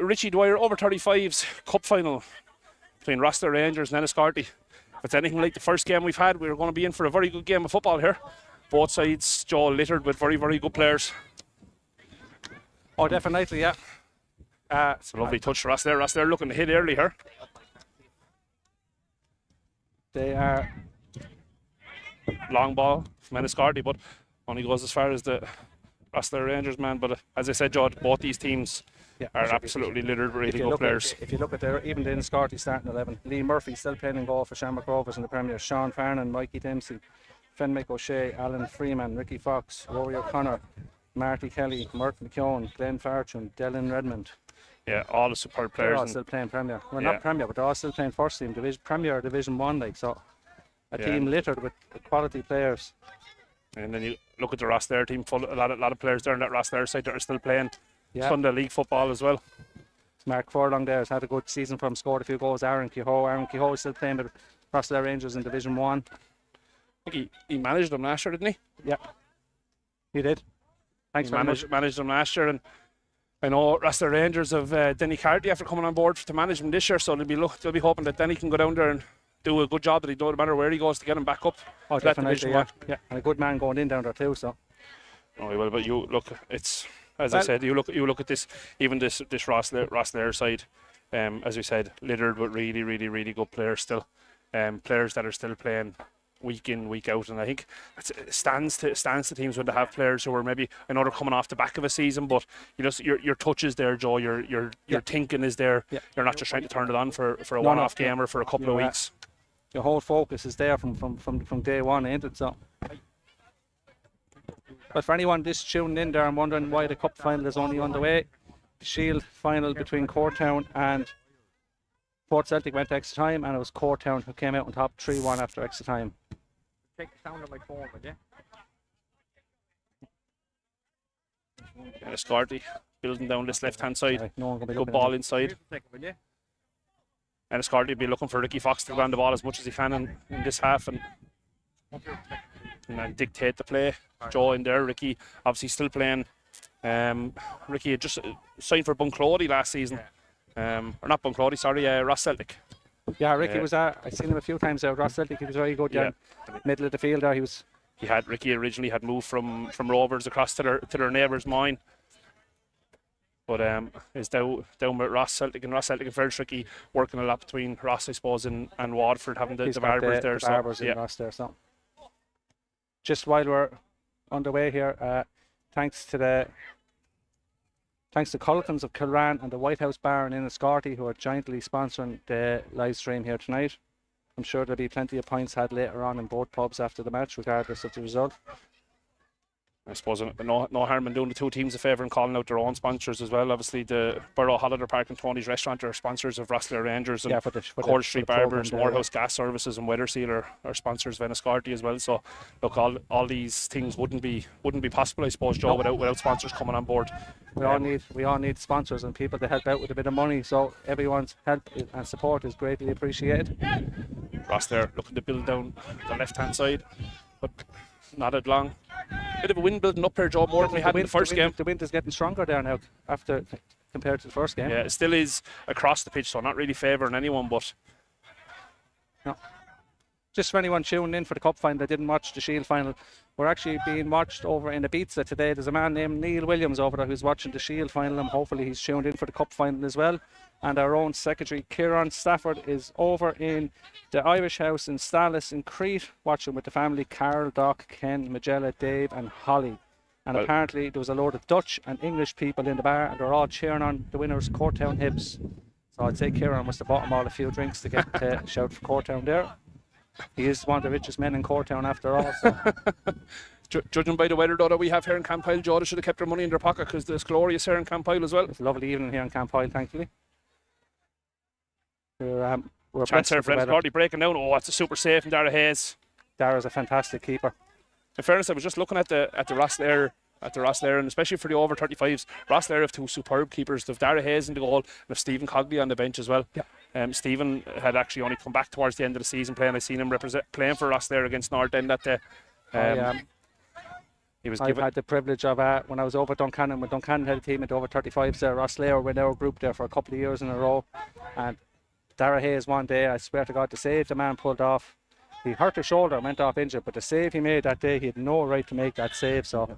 Richie, Dwyer over 35s cup final between Rosslare Rangers and Enniscorthy. If it's anything like the first game we've had, we're going to be in for a very good game of football here. Both sides, Joe, littered with very, very good players. Oh, definitely, yeah. It's a lovely touch for Rosslare. Rosslare looking to hit early here. They are long ball from Enniscorthy, but only goes as far as the Rosslare Rangers man. But as I said, Joe, both these teams are absolutely littered with really good players. If you look at their, even the Enniscorthy starting 11, Lee Murphy still playing in goal for Shamrock Rovers in the Premier, Sean Farnan, Mikey Dempsey, Fenwick O'Shea, Alan Freeman, Ricky Fox, Rory O'Connor, Marty Kelly, Mark McKeown, Glenn Fortune, Dylan Redmond. Yeah, all the superb players. They're all still playing Premier. Well, not Premier, but they're all still playing first team, Premier Division 1, like, so a team littered with quality players. And then you look at the Rosslare team, full a lot of players there on that Rosslare side that are still playing Sunday League football as well. Mark Furlong there has had a good season for him, scored a few goals. Aaron Kehoe is still playing with Rosslare Rangers in Division 1. I think he managed them last year, didn't he? Yeah, he did. Thanks very much. Managed them last year, and I know Rosslare Rangers have Denny Carty after coming on board to manage them this year, so they'll be hoping that Denny can go down there and do a good job, that he don't matter where he goes to get him back up. Oh, definitely, yeah. And a good man going in down there too, so. Oh, well, but you look, it's, as I said, you look at this, even this Rosslare side, as we said, littered with really, really, really good players still, players that are still playing week in, week out, and I think it stands to teams when they have players who are maybe, I know they're coming off the back of a season, but your touch is there, Joe. Your thinking is there. Yeah. You're not just trying to turn it on for a one-off game or for a couple of weeks. Your whole focus is there from day one, ain't it? So. But for anyone just tuning in there and wondering why the cup final is only on the way, the Shield final between Courtown and Port Celtic went to extra time, and it was Courtown who came out on top 3-1 after extra time. Take the sound of my phone, would you? Enniscorthy building down this left hand side. Good ball inside. Enniscorthy will be looking for Ricky Fox to go on the ball as much as he can in this half and dictate the play. Joe in there. Ricky obviously still playing. Ricky had just signed for Bunclody last season. Or not Bunclody, sorry, Ross Celtic. Yeah, Ricky was I've seen him a few times out. Ross Celtic, he was very good. Yeah, middle of the field there. Ricky originally had moved from Rovers across to their neighbours mine, but is down with Ross Celtic, and Ross Celtic and very tricky, working a lot between Ross, I suppose, and Waterford, having the Barbers there. Barbers in Ross there. So just while we're underway here, thanks to Culletons of Kilran and the White House Bar in Enniscorthy, who are jointly sponsoring the live stream here tonight. I'm sure there'll be plenty of points had later on in both pubs after the match, regardless of the result. I suppose no harm in doing the two teams a favour and calling out their own sponsors as well. Obviously, the Borough Holiday Park and Tony's Restaurant are sponsors of Rosslare Rangers, and Court Street Barbers, Morehouse Gas Services, and Weatherseal are sponsors of Enniscorthy as well. So, look, all these things wouldn't be possible, I suppose, Joe, without sponsors coming on board. We all need sponsors and people to help out with a bit of money. So everyone's help and support is greatly appreciated. Rosslare looking to build down the left-hand side, but not as long. Bit of a wind building up here, Joe, more than we had in the first game. The wind is getting stronger there now compared to the first game. Yeah, it still is across the pitch, so not really favouring anyone, but... No. Just for anyone tuning in for the cup final that didn't watch the Shield final, we're actually being watched over in Ibiza today. There's a man named Neil Williams over there who's watching the Shield final, and hopefully he's tuned in for the cup final as well. And our own secretary, Kieran Stafford, is over in the Irish House in Stallis in Crete, watching with the family, Carl, Doc, Ken, Magella, Dave and Holly. And apparently there was a load of Dutch and English people in the bar, and they're all cheering on the winners, Courtown Hibs. So I'd say Kieran must have bought them all a few drinks to get to shout for Courtown there. He is one of the richest men in Courtown after all. So. Judging by the weather, though, that we have here in Campile, Joe, they should have kept their money in their pocket, because it's glorious here in Campile as well. It's a lovely evening here in Campile, thankfully. We're chance here for Enniscorthy breaking down. Oh, it's a super safe from Dara Hayes. Dara's a fantastic keeper. In fairness, I was just looking at the Rosslare, and especially for the over 35s, Rosslare have two superb keepers. They've Dara Hayes in the goal, and they've Stephen Cogley on the bench as well. Yeah. Stephen had actually only come back towards the end of the season playing. I seen him playing for Rosslare against North End that day. I've had the privilege of when I was over Duncannon, when Duncannon had a team at over 35s there, Rosslare were in our group there for a couple of years in a row, and Dara Hayes one day, I swear to God, the save the man pulled off, he hurt his shoulder and went off injured, but the save he made that day, he had no right to make that save. So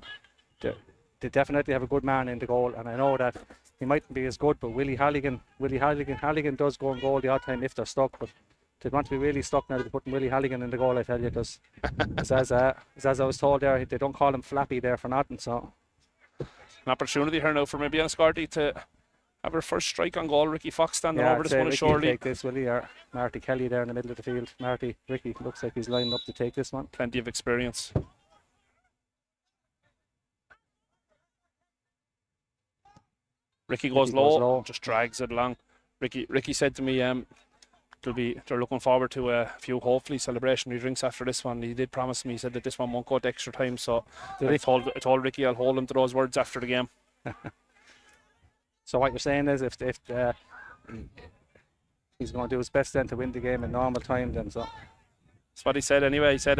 they definitely have a good man in the goal, and I know that he mightn't be as good, but Willie Halligan does go in goal the odd time if they're stuck, but they'd want to be really stuck now to be putting Willie Halligan in the goal, I tell you, because as I was told there, they don't call him Flappy there for nothing. So an opportunity here now for maybe Enniscorthy to have her first strike on goal. Ricky Fox standing over this one, Ricky surely. Take this, will he? Or Marty Kelly there in the middle of the field. Ricky looks like he's lining up to take this one. Plenty of experience. Ricky goes low, just drags it along. Ricky said to me, they're looking forward to a few hopefully celebratory drinks after this one. He did promise me, he said that this one won't go to extra time, so I told Ricky I'll hold him to those words after the game. So what you're saying is if he's going to do his best then to win the game in normal time, then so. That's what he said anyway. He said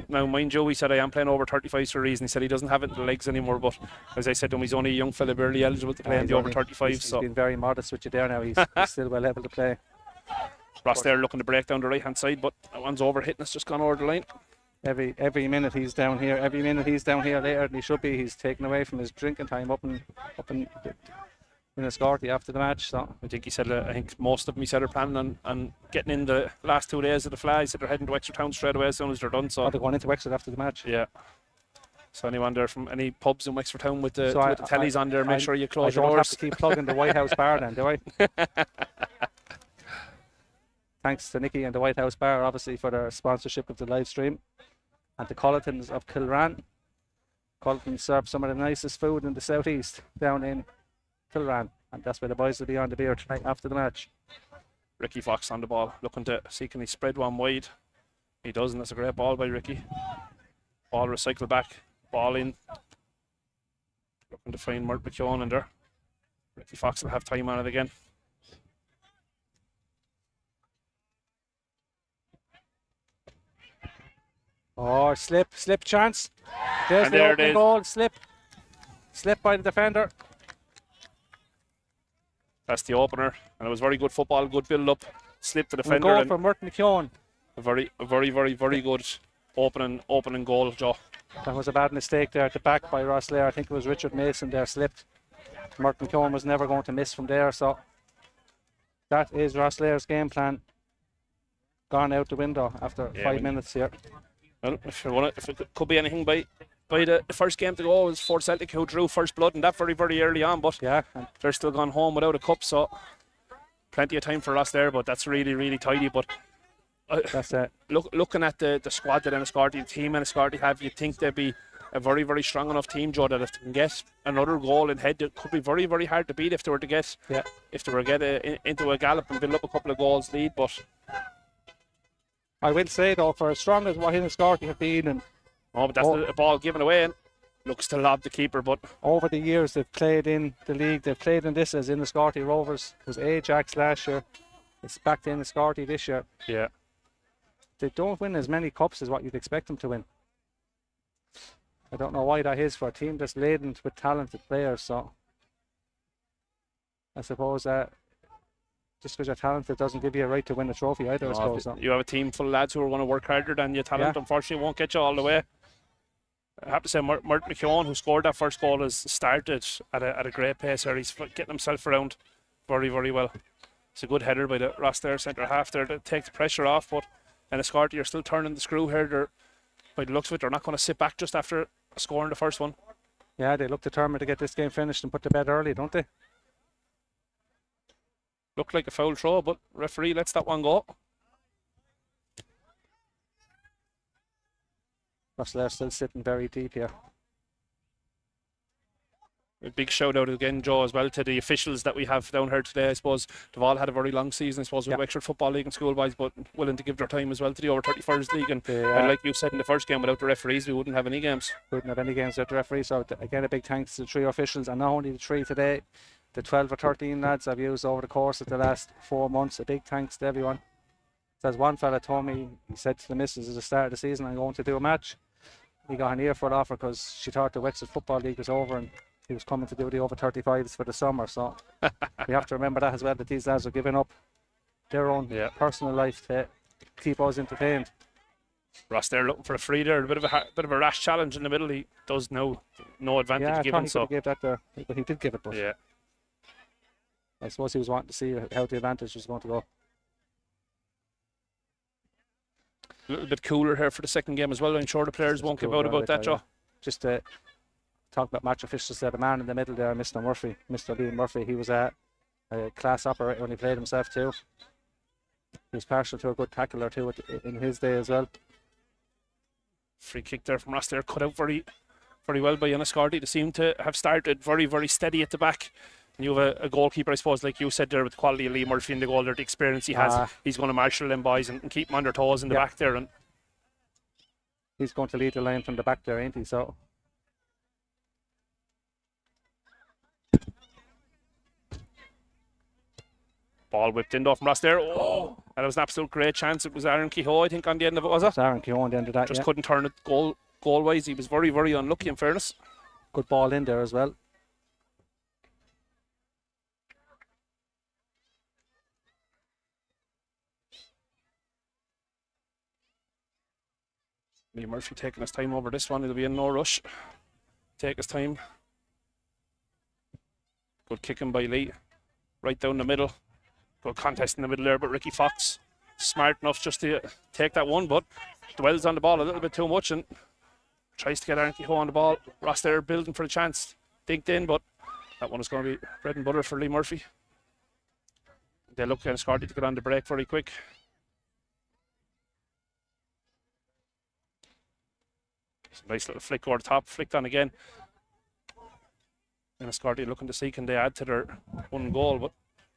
now mind you, he said I am playing over 35s for a reason. He said he doesn't have it in the legs anymore, but as I said to him, he's only a young fella, barely eligible to play in the over 35s. He's been very modest with you there now. He's still well able to play. Rosslare looking to break down the right hand side, but that one's over hitting. It's just gone over the line. Every minute he's down here. Every minute he's down here later than he should be. He's taken away from his drinking time up in Enniscorthy after the match. So I think he said, I think most of them, he said, are planning on getting in the last 2 days of the fly. He said they're heading to Exetertown straight away as soon as they're done. So they're going into Wexford after the match. Yeah. So anyone there from any pubs in Wexfordtown with the tellies on there, make sure you close your doors. I don't have to keep plugging the White House Bar then, do I? Thanks to Nicky and the White House Bar, obviously, for their sponsorship of the live stream. And the Culletons of Kilran. Culleton serve some of the nicest food in the southeast down in Kilran. And that's where the boys will be on the beer tonight after the match. Ricky Fox on the ball, looking to see can he spread one wide. He does, and that's a great ball by Ricky. Ball recycled back, ball in. Looking to find Mert McKeown in there. Ricky Fox will have time on it again. Oh, slip chance. There's and the there opening it is. goal. Slip by the defender. That's the opener, and it was very good football, good build up. Slip the defender. Goal for Mert McKeown. A very good opening goal, Joe. That was a bad mistake there at the back by Rosslare. I think it was Richard Mason there slipped. Mert McKeown was never going to miss from there, so that is Rosslare's game plan gone out the window after 5 minutes here. Well, if it could be anything by the first game to go, it was Fort Celtic who drew first blood, and that very early on, but yeah, they're still gone home without a cup, so plenty of time for us there, but that's really tidy. But that's it. Looking at the squad that Enniscorthy, the team Enniscorthy have, you'd think they'd be a very, very strong enough team, Joe, that if they can get another goal in head, it could be very, very hard to beat if they were to get into a gallop and build up a couple of goals lead. But I will say though, for as strong as what Enniscorthy have been, and but that's a ball given away and looks to lob the keeper. But over the years they've played in the league, they've played in this as Enniscorthy Rovers. It was Ajax last year. It's back to Enniscorthy this year. Yeah. They don't win as many cups as what you'd expect them to win. I don't know why that is for a team that's laden with talented players. So I suppose that just because you're talented doesn't give you a right to win a trophy either. I suppose so. You have a team full of lads who are going to work harder than your talent. Unfortunately, won't get you all the way. I have to say, Martin McKeown, who scored that first goal, has started at a great pace here. He's getting himself around very, very well. It's a good header by the Rosslare centre half there to take the pressure off. But Enniscorthy are still turning the screw here. They're, by the looks of it, they're not going to sit back just after scoring the first one. Yeah, they look determined to get this game finished and put to bed early, don't they? Looked like a foul throw, but referee lets that one go. Rosslare still sitting very deep here. A big shout out again, Joe, as well to the officials that we have down here today. I suppose they've all had a very long season, I suppose, with Wexford Football League and schoolboys, but willing to give their time as well to the over 31s league. And like you said in the first game, without the referees, we wouldn't have any games. Wouldn't have any games without the referees. So again, a big thanks to the 3 officials, and not only the 3 today, the 12 or 13 lads I've used over the course of the last 4 months. A big thanks to everyone. As one fella told me, he said to the missus at the start of the season, I'm going to do a match. He got an earful off her because she thought the Wexford Football League was over and he was coming to do the over 35s for the summer. So we have to remember that as well, that these lads are giving up their own personal life to keep us entertained. Ross there looking for a free there, a bit of a rash challenge in the middle. He does no advantage given. So he gave that there, but he did give it. But yeah, I suppose he was wanting to see how the advantage was going to go. A little bit cooler here for the second game as well. I'm sure the players won't give out about that, Joe. Just to talk about match officials there, the man in the middle there, Mr. Murphy, Mr. Lee Murphy, he was a class operator when he played himself too. He was partial to a good tackle or two in his day as well. Free kick there from Ross there, cut out very, very well by Enniscorthy. They seem to have started very, very steady at the back. And you have a goalkeeper, I suppose, like you said there, with the quality of Lee Murphy in the goal there, the experience he has. He's going to marshal them boys and keep them on their toes in the back there. And he's going to lead the line from the back there, ain't he? So ball whipped in though from Ross there. Oh, and it was an absolute great chance. It was Aaron Kehoe, I think, on the end of it, was it? It was Aaron Kehoe on the end of that. Just couldn't turn it goal-wise. He was very, very unlucky, in fairness. Good ball in there as well. Lee Murphy taking his time over this one. It'll be in no rush. Take his time. Good kicking by Lee. Right down the middle. Good contest in the middle there, but Ricky Fox smart enough just to take that one, but dwells on the ball a little bit too much and tries to get Aaron Kehoe on the ball. Ross there building for the chance. Dinked in, but that one is going to be bread and butter for Lee Murphy. They look kind of Enniscorthy to get on the break very quick. Nice little flick over the top, flicked on again. Enniscorthy looking to see can they add to their one goal, but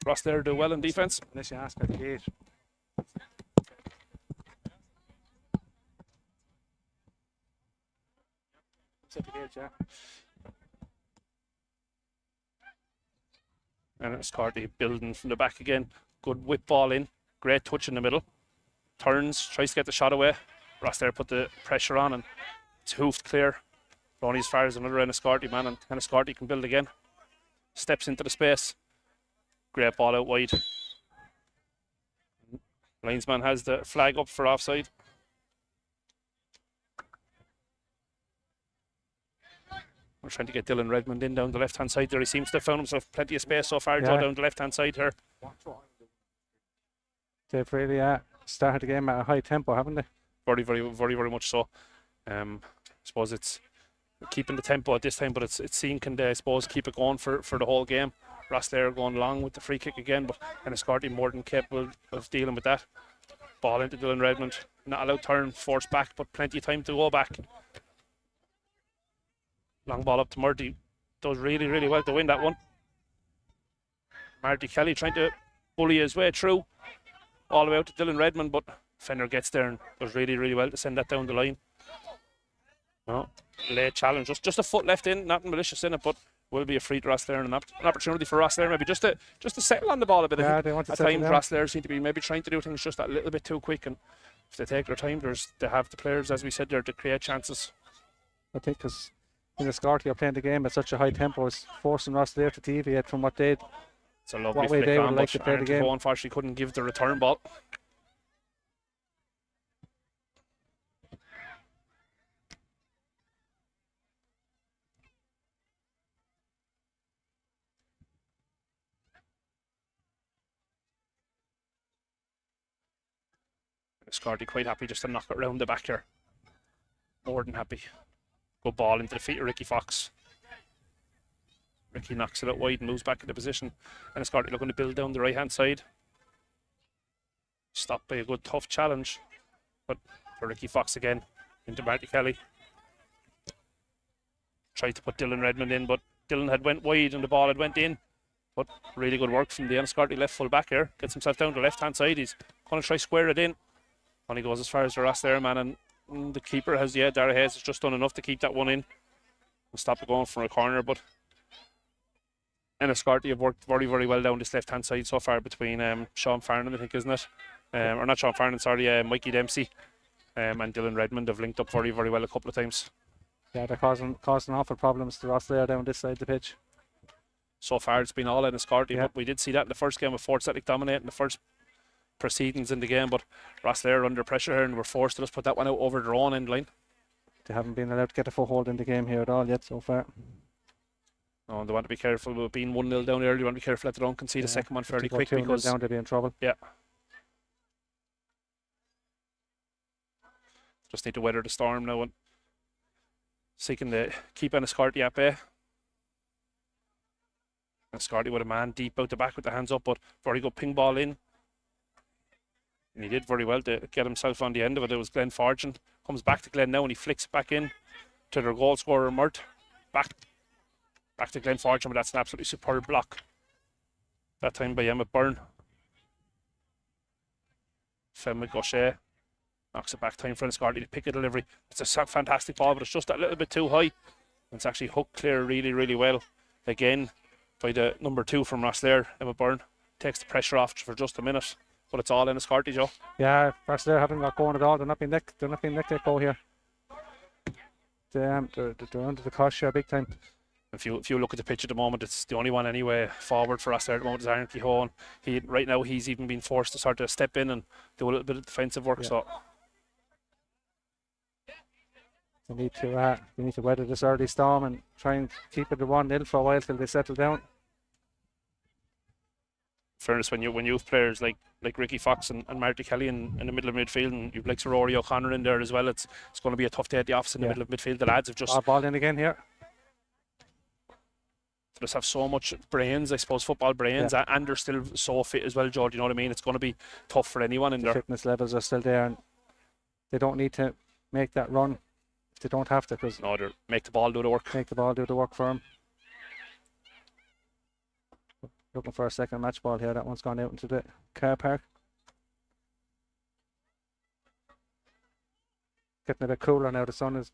Ross there do well in defence. Unless you ask at the gate. It's at the gate, yeah. And Enniscorthy building from the back again. Good whip ball in, great touch in the middle. Turns, tries to get the shot away. Ross there put the pressure on and it's hoofed clear. But only as far as another Enniscorthy man, and Enniscorthy can build again. Steps into the space. Great ball out wide. Linesman has the flag up for offside. We're trying to get Dylan Redmond in down the left hand side there. He seems to have found himself plenty of space so far, down the left hand side here. They've really started the game at a high tempo, haven't they? Very, very, very, very much so. I suppose it's keeping the tempo at this time, but it's seeing can they, I suppose, keep it going for the whole game. Rosslare going long with the free kick again, but Enniscorthy more than capable of dealing with that. Ball into Dylan Redmond. Not allowed turn, forced back, but plenty of time to go back. Long ball up to Murty. Does really, really well to win that one. Marty Kelly trying to bully his way through. All the way out to Dylan Redmond, but Fender gets there and does really, really well to send that down the line. No, late challenge. Just a foot left in, nothing malicious in it, but will be a free to Rosslare and an opportunity for Rosslare maybe just to settle on the ball a bit. Yeah, they want to at settle times down. Rosslare seem to be maybe trying to do things just that little bit too quick, and if they take their time, they have the players, as we said there, to create chances. I think because Enniscorthy are playing the game at such a high tempo, it's forcing Rosslare to deviate from what they'd. It's a lovely What way flick they would on, like but to play the game. unfortunately couldn't give the return ball. Enniscorthy quite happy just to knock it round the back here. More than happy. Good ball into the feet of Ricky Fox. Ricky knocks it out wide and moves back into position. Enniscorthy looking to build down the right hand side. Stopped by a good tough challenge. But for Ricky Fox again into Marty Kelly. Tried to put Dylan Redmond in, but Dylan had went wide and the ball had went in. But really good work from the Enniscorthy left full back here. Gets himself down the left hand side. He's going to try square it in. Only goes as far as the Rosslare man, and the keeper has, Dara Hayes has just done enough to keep that one in and stop it going from a corner. But Enniscorthy have worked very, very well down this left hand side so far between Sean Farnan, I think, isn't it? Or not Sean Farnan, sorry, Mikey Dempsey and Dylan Redmond have linked up very, very well a couple of times. Yeah, they're causing awful problems to Rosslare down this side of the pitch. So far it's been all Enniscorthy, Yeah. but we did see that in the first game with Fort Celtic dominating the first proceedings in the game, but Rosslare under pressure here and were forced to just put that one out over their own end line. They haven't been allowed to get a foothold in the game here at all yet so far. No, they want to be careful with being 1-0 down early. They want to be careful that they don't concede a second one fairly If they go quick 2-0 because down, they'll be in trouble. yeah, just need to weather the storm now and seeking to keep Enniscorthy at bay. Enniscorthy with a man deep out the back with the hands up, but very good ping ball in. And he did very well to get himself on the end of it. It was Glenn Fortune. Comes back to Glenn now and he flicks it back in to their goal scorer, Mert. Back to Glenn Fortune, but that's an absolutely superb block. That time by Emmett Byrne. Fenwick O'Shea knocks it back. Time for Enniscorthy to pick a delivery. It's a fantastic ball, but it's just that little bit too high. It's actually hooked clear really, really well. Again, by the number 2 from Rosslare, Emmett Byrne. Takes the pressure off for just a minute. But it's all Enniscorthy, Joe. Yeah, Rosslare haven't got going at all. They're not being let go here. They're under the cosh here big time. If you look at the pitch at the moment, it's the only one anyway forward for us there at the moment is Aaron Kehoe. Right now he's even been forced to sort of step in and do a little bit of defensive work. Yeah. So They need to weather this early storm and try and keep it to 1-0 for a while till they settle down. fairness, when you have players like Ricky Fox and Marty Kelly in the middle of midfield, and you've like Sir Rory O'Connor in there as well, it's going to be a tough day at the office in the middle of midfield. The lads have just ball in again here. Just have so much brains, I suppose, football brains, and they're still so fit as well, George. You know what I mean? It's going to be tough for anyone in there. Fitness levels are still there, and they don't need to make that run if they don't have to. Cause no, they make the ball do the work. Make the ball do the work for them. Looking for a second match ball here. That one's gone out into the car park. Getting a bit cooler now. The sun is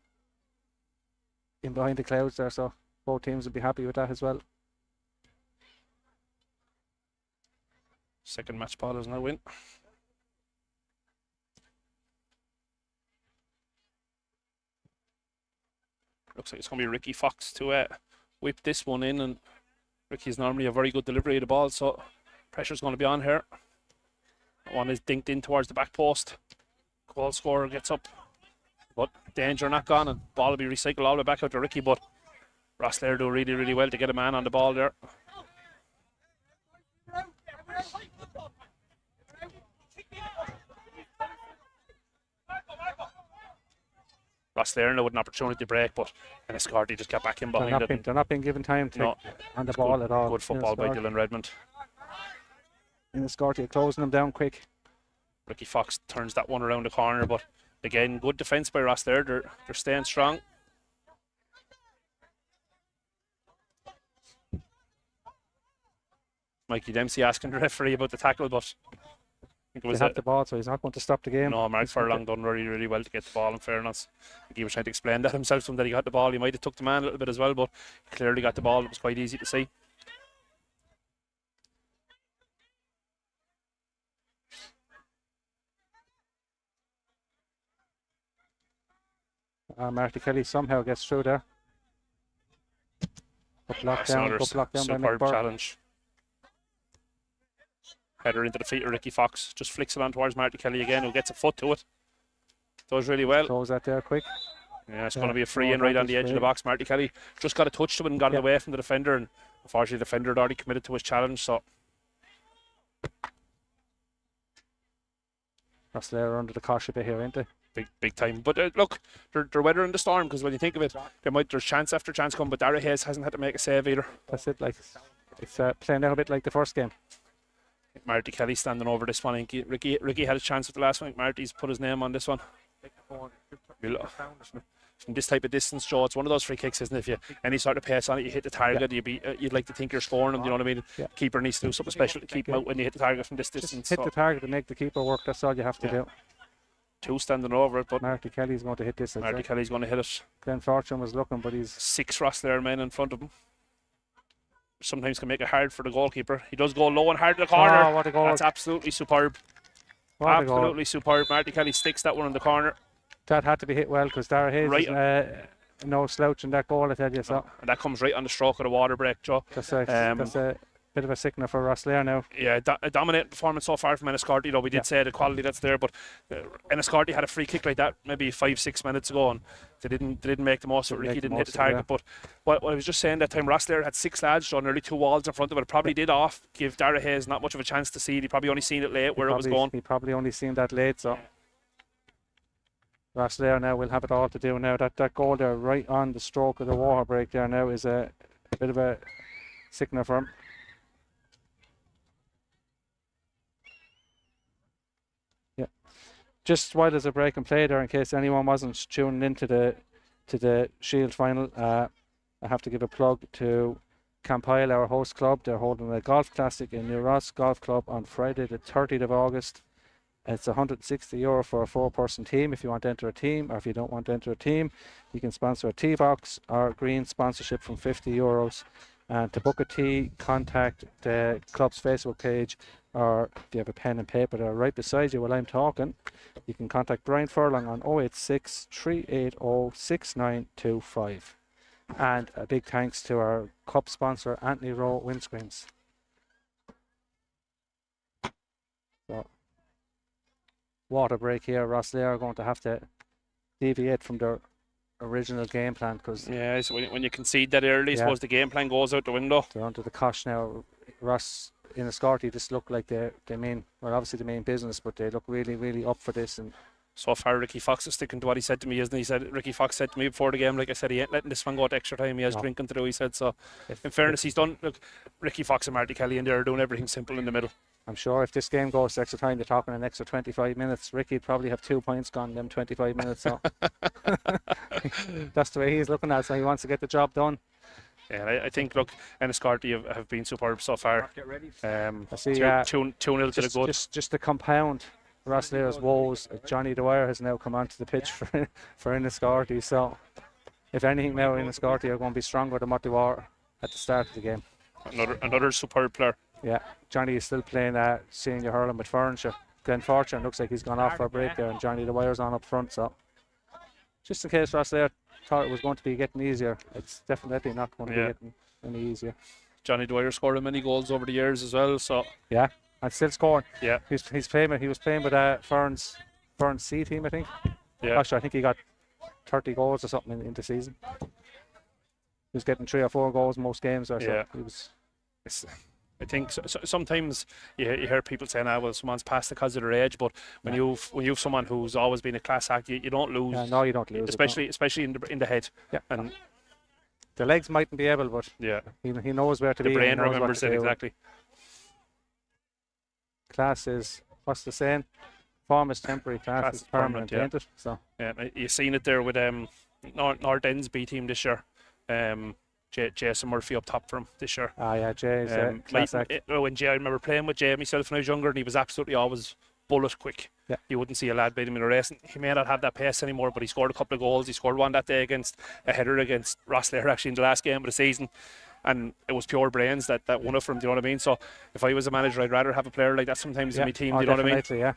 in behind the clouds there, so both teams will be happy with that as well. Second match ball is now win. Looks like it's going to be Ricky Fox to whip this one in, and Ricky's normally a very good delivery of the ball, so pressure's going to be on here. That one is dinked in towards the back post. Goal scorer gets up, but danger not gone, and ball will be recycled all the way back out to Ricky, but Rosslare do really, really well to get a man on the ball there. Rosslare now with an opportunity to break, but Enniscorthy just got back in behind it. They're not being given time to on the ball at all. Good football by Dylan Redmond. Enniscorthy closing them down quick. Ricky Fox turns that one around the corner, but again, good defence by Rosslare. They're staying strong. Mikey Dempsey asking the referee about the tackle, but I think it was They have the ball, so he's not going to stop the game. no, Mark Furlong done really, really well to get the ball, in fairness. I think he was trying to explain that himself, from that he got the ball. He might have took the man a little bit as well, but he clearly got the ball. It was quite easy to see. Marty Kelly somehow gets through there. Good block That's down, another good block down by superb McBurk. challenge. Header into the feet of Ricky Fox. Just flicks it on towards Marty Kelly again, who gets a foot to it. Does really well. Throws that there quick. Yeah, it's going to be a free in right on the edge of the box. Marty Kelly just got a touch to it and got it away from the defender, and unfortunately the defender had already committed to his challenge, so Rosslare under the cosh a bit here, ain't they? big time. But look, they're weathering the storm, because when you think of it, there's chance after chance come, but Dara Hayes hasn't had to make a save either. That's it, like it's playing out a bit like the first game. Marty Kelly standing over this one. I think Ricky had a chance with the last one. I think Marty's put his name on this one. From this type of distance, Joe, it's one of those free kicks, isn't it? If you any sort of pace on it, you hit the target, you'd like to think you're scoring them, you know what I mean? Yeah. Keeper needs to do something special to keep him out when you hit the target from this distance. Hit the target and make the keeper work, that's all you have to do. Two standing over it, but Marty Kelly's going to hit this. Marty Kelly's going to hit it. Glenn Fortune was looking, but he's 6 Rosslare men in front of him. Sometimes can make it hard for the goalkeeper. He does go low and hard to the corner. Oh, what a goal. That's absolutely superb. What a goal. Absolutely superb. Marty Kelly sticks that one in the corner. That had to be hit well, because Dara Hayes Right. is no slouch in that goal, I tell you. So And that comes right on the stroke of the water break, Joe. that's a bit of a sickener for Rosslare now. Yeah, a dominating performance so far from Enniscorthy, though. We did say the quality that's there, but Enniscorthy had a free kick like that maybe 5-6 minutes ago, and they didn't make the most of it. Ricky didn't hit the target, but what I was just saying, that time Rosslare had 6 lads, so nearly 2 walls in front of it. It probably did give Dara Hayes not much of a chance to see it. He probably only seen it late where it was going. He probably only seen that late, so Rosslare now will have it all to do now. That goal there right on the stroke of the water break there now is a bit of a sickener for him. Yeah. Just while there's a break and play there, in case anyone wasn't tuning into the Shield final, I have to give a plug to Campile, our host club. They're holding a golf classic in New Ross Golf Club on Friday the 30th of August. It's €160 for a 4-person team. If you want to enter a team, or if you don't want to enter a team, you can sponsor a tee box or green sponsorship from €50. And to book a tee, contact the club's Facebook page, or if you have a pen and paper there right beside you while I'm talking, you can contact Brian Furlong on 086 380 6925. And a big thanks to our cup sponsor, Anthony Rowe Windscreens. So, water break here. Rosslare are going to have to deviate from their original game plan, because Yeah, so when you concede that early, I suppose the game plan goes out the window. they're under the cosh now. Ross in Enniscorthy just look like they mean, well, obviously the main business, but they look really, really up for this. And So far, Ricky Fox is sticking to what he said to me, isn't he? Ricky Fox said to me before the game, like I said, he ain't letting this one go to extra time. He has drinking to do, he said. So, in fairness, he's done. Look, Ricky Fox and Marty Kelly in there are doing everything simple in the middle. I'm sure if this game goes to extra time, they're talking an extra 25 minutes. Ricky'd probably have 2 points gone in them 25 minutes. So that's the way he's looking at it. So he wants to get the job done. Yeah, I think, look, Enniscorthy have been superb so far. Get ready. I see, 2-0 to the good. just to compound Rosslare's woes, Johnny Dwyer has now come onto the pitch for Enniscorthy. So if anything now, Enniscorthy are going to be stronger than what they were at the start of the game. Another superb player. Yeah, Johnny is still playing senior hurling with Furniture. Glenn Fortune looks like he's gone off for a break there, and Johnny Dwyer's on up front. So just in case Rosslare thought it was going to be getting easier, it's definitely not going to be getting any easier. Johnny Dwyer scored many goals over the years as well. So yeah, and still scoring. Yeah, he was playing with Fern's C team, I think. Yeah, actually, I think he got 30 goals or something in the season. He was getting 3 or 4 goals most games. Or so he was. I think sometimes you hear people saying, well, someone's passed because of their age, but when you've someone who's always been a class act, you don't lose. Yeah, no, you don't lose. Especially in the head. Yeah. And the legs mightn't be able, but he knows where to be. The brain remembers it exactly. Class is, what's the saying? Form is temporary, class is permanent, ain't it? So yeah, you've seen it there with North End's B team this year. Jason Murphy up top for him this year. Ah, yeah, Jay is a class act. When Jay, I remember playing with Jay myself when I was younger, and he was absolutely always bullet quick. Yeah. You wouldn't see a lad beat him in a race. He may not have that pace anymore, but he scored a couple of goals. He scored one that day against a header against Rosslare actually in the last game of the season, and it was pure brains that won it for him. Do you know what I mean? So if I was a manager, I'd rather have a player like that sometimes in my team. Do you know what I mean? Yeah.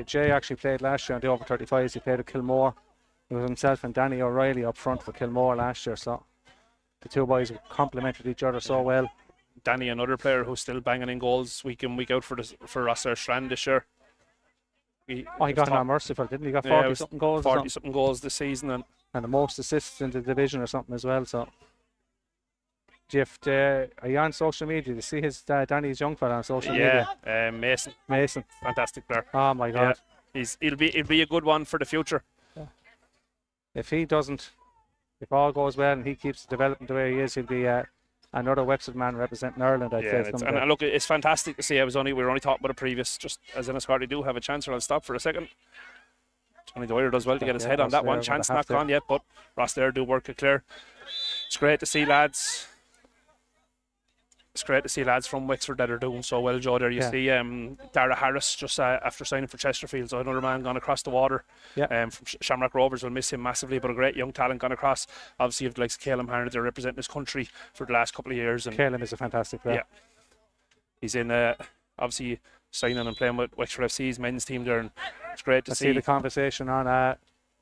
Jay actually played last year on the over 35s. He played with Kilmore. It was himself and Danny O'Reilly up front for Kilmore last year. So the two boys complemented each other so well. Danny, another player who's still banging in goals week in, week out for Rosslare Strand this year. He got an merciful, didn't he? Got 40 something goals. 40 something goals this season, and the most assists in the division or something as well. So, Jeff, are you on social media? Did you see his Danny's young fella on social media? Yeah, Mason, fantastic player. Oh my God, he'll be a good one for the future. Yeah. If all goes well and he keeps developing the way he is, he'll be another Wexford man representing Ireland. I'd say. And look, it's fantastic to see. We were only talking about a previous, just as Enniscorthy do have a chance. I'll stop for a second. Johnny Dwyer does well to get his head on that one. Chance not gone yet, but Rosslare do work it clear. It's great to see lads. It's great to see lads from Wexford that are doing so well, Joe. There you see Dara Harris just after signing for Chesterfield, so another man gone across the water. From Shamrock Rovers, will miss him massively, but a great young talent gone across. Obviously, you've the likes of Calum Harnett, they're representing his country for the last couple of years. And Calum is a fantastic player. Yeah, he's in obviously signing and playing with Wexford FC's men's team there, and it's great to see. I see the conversation on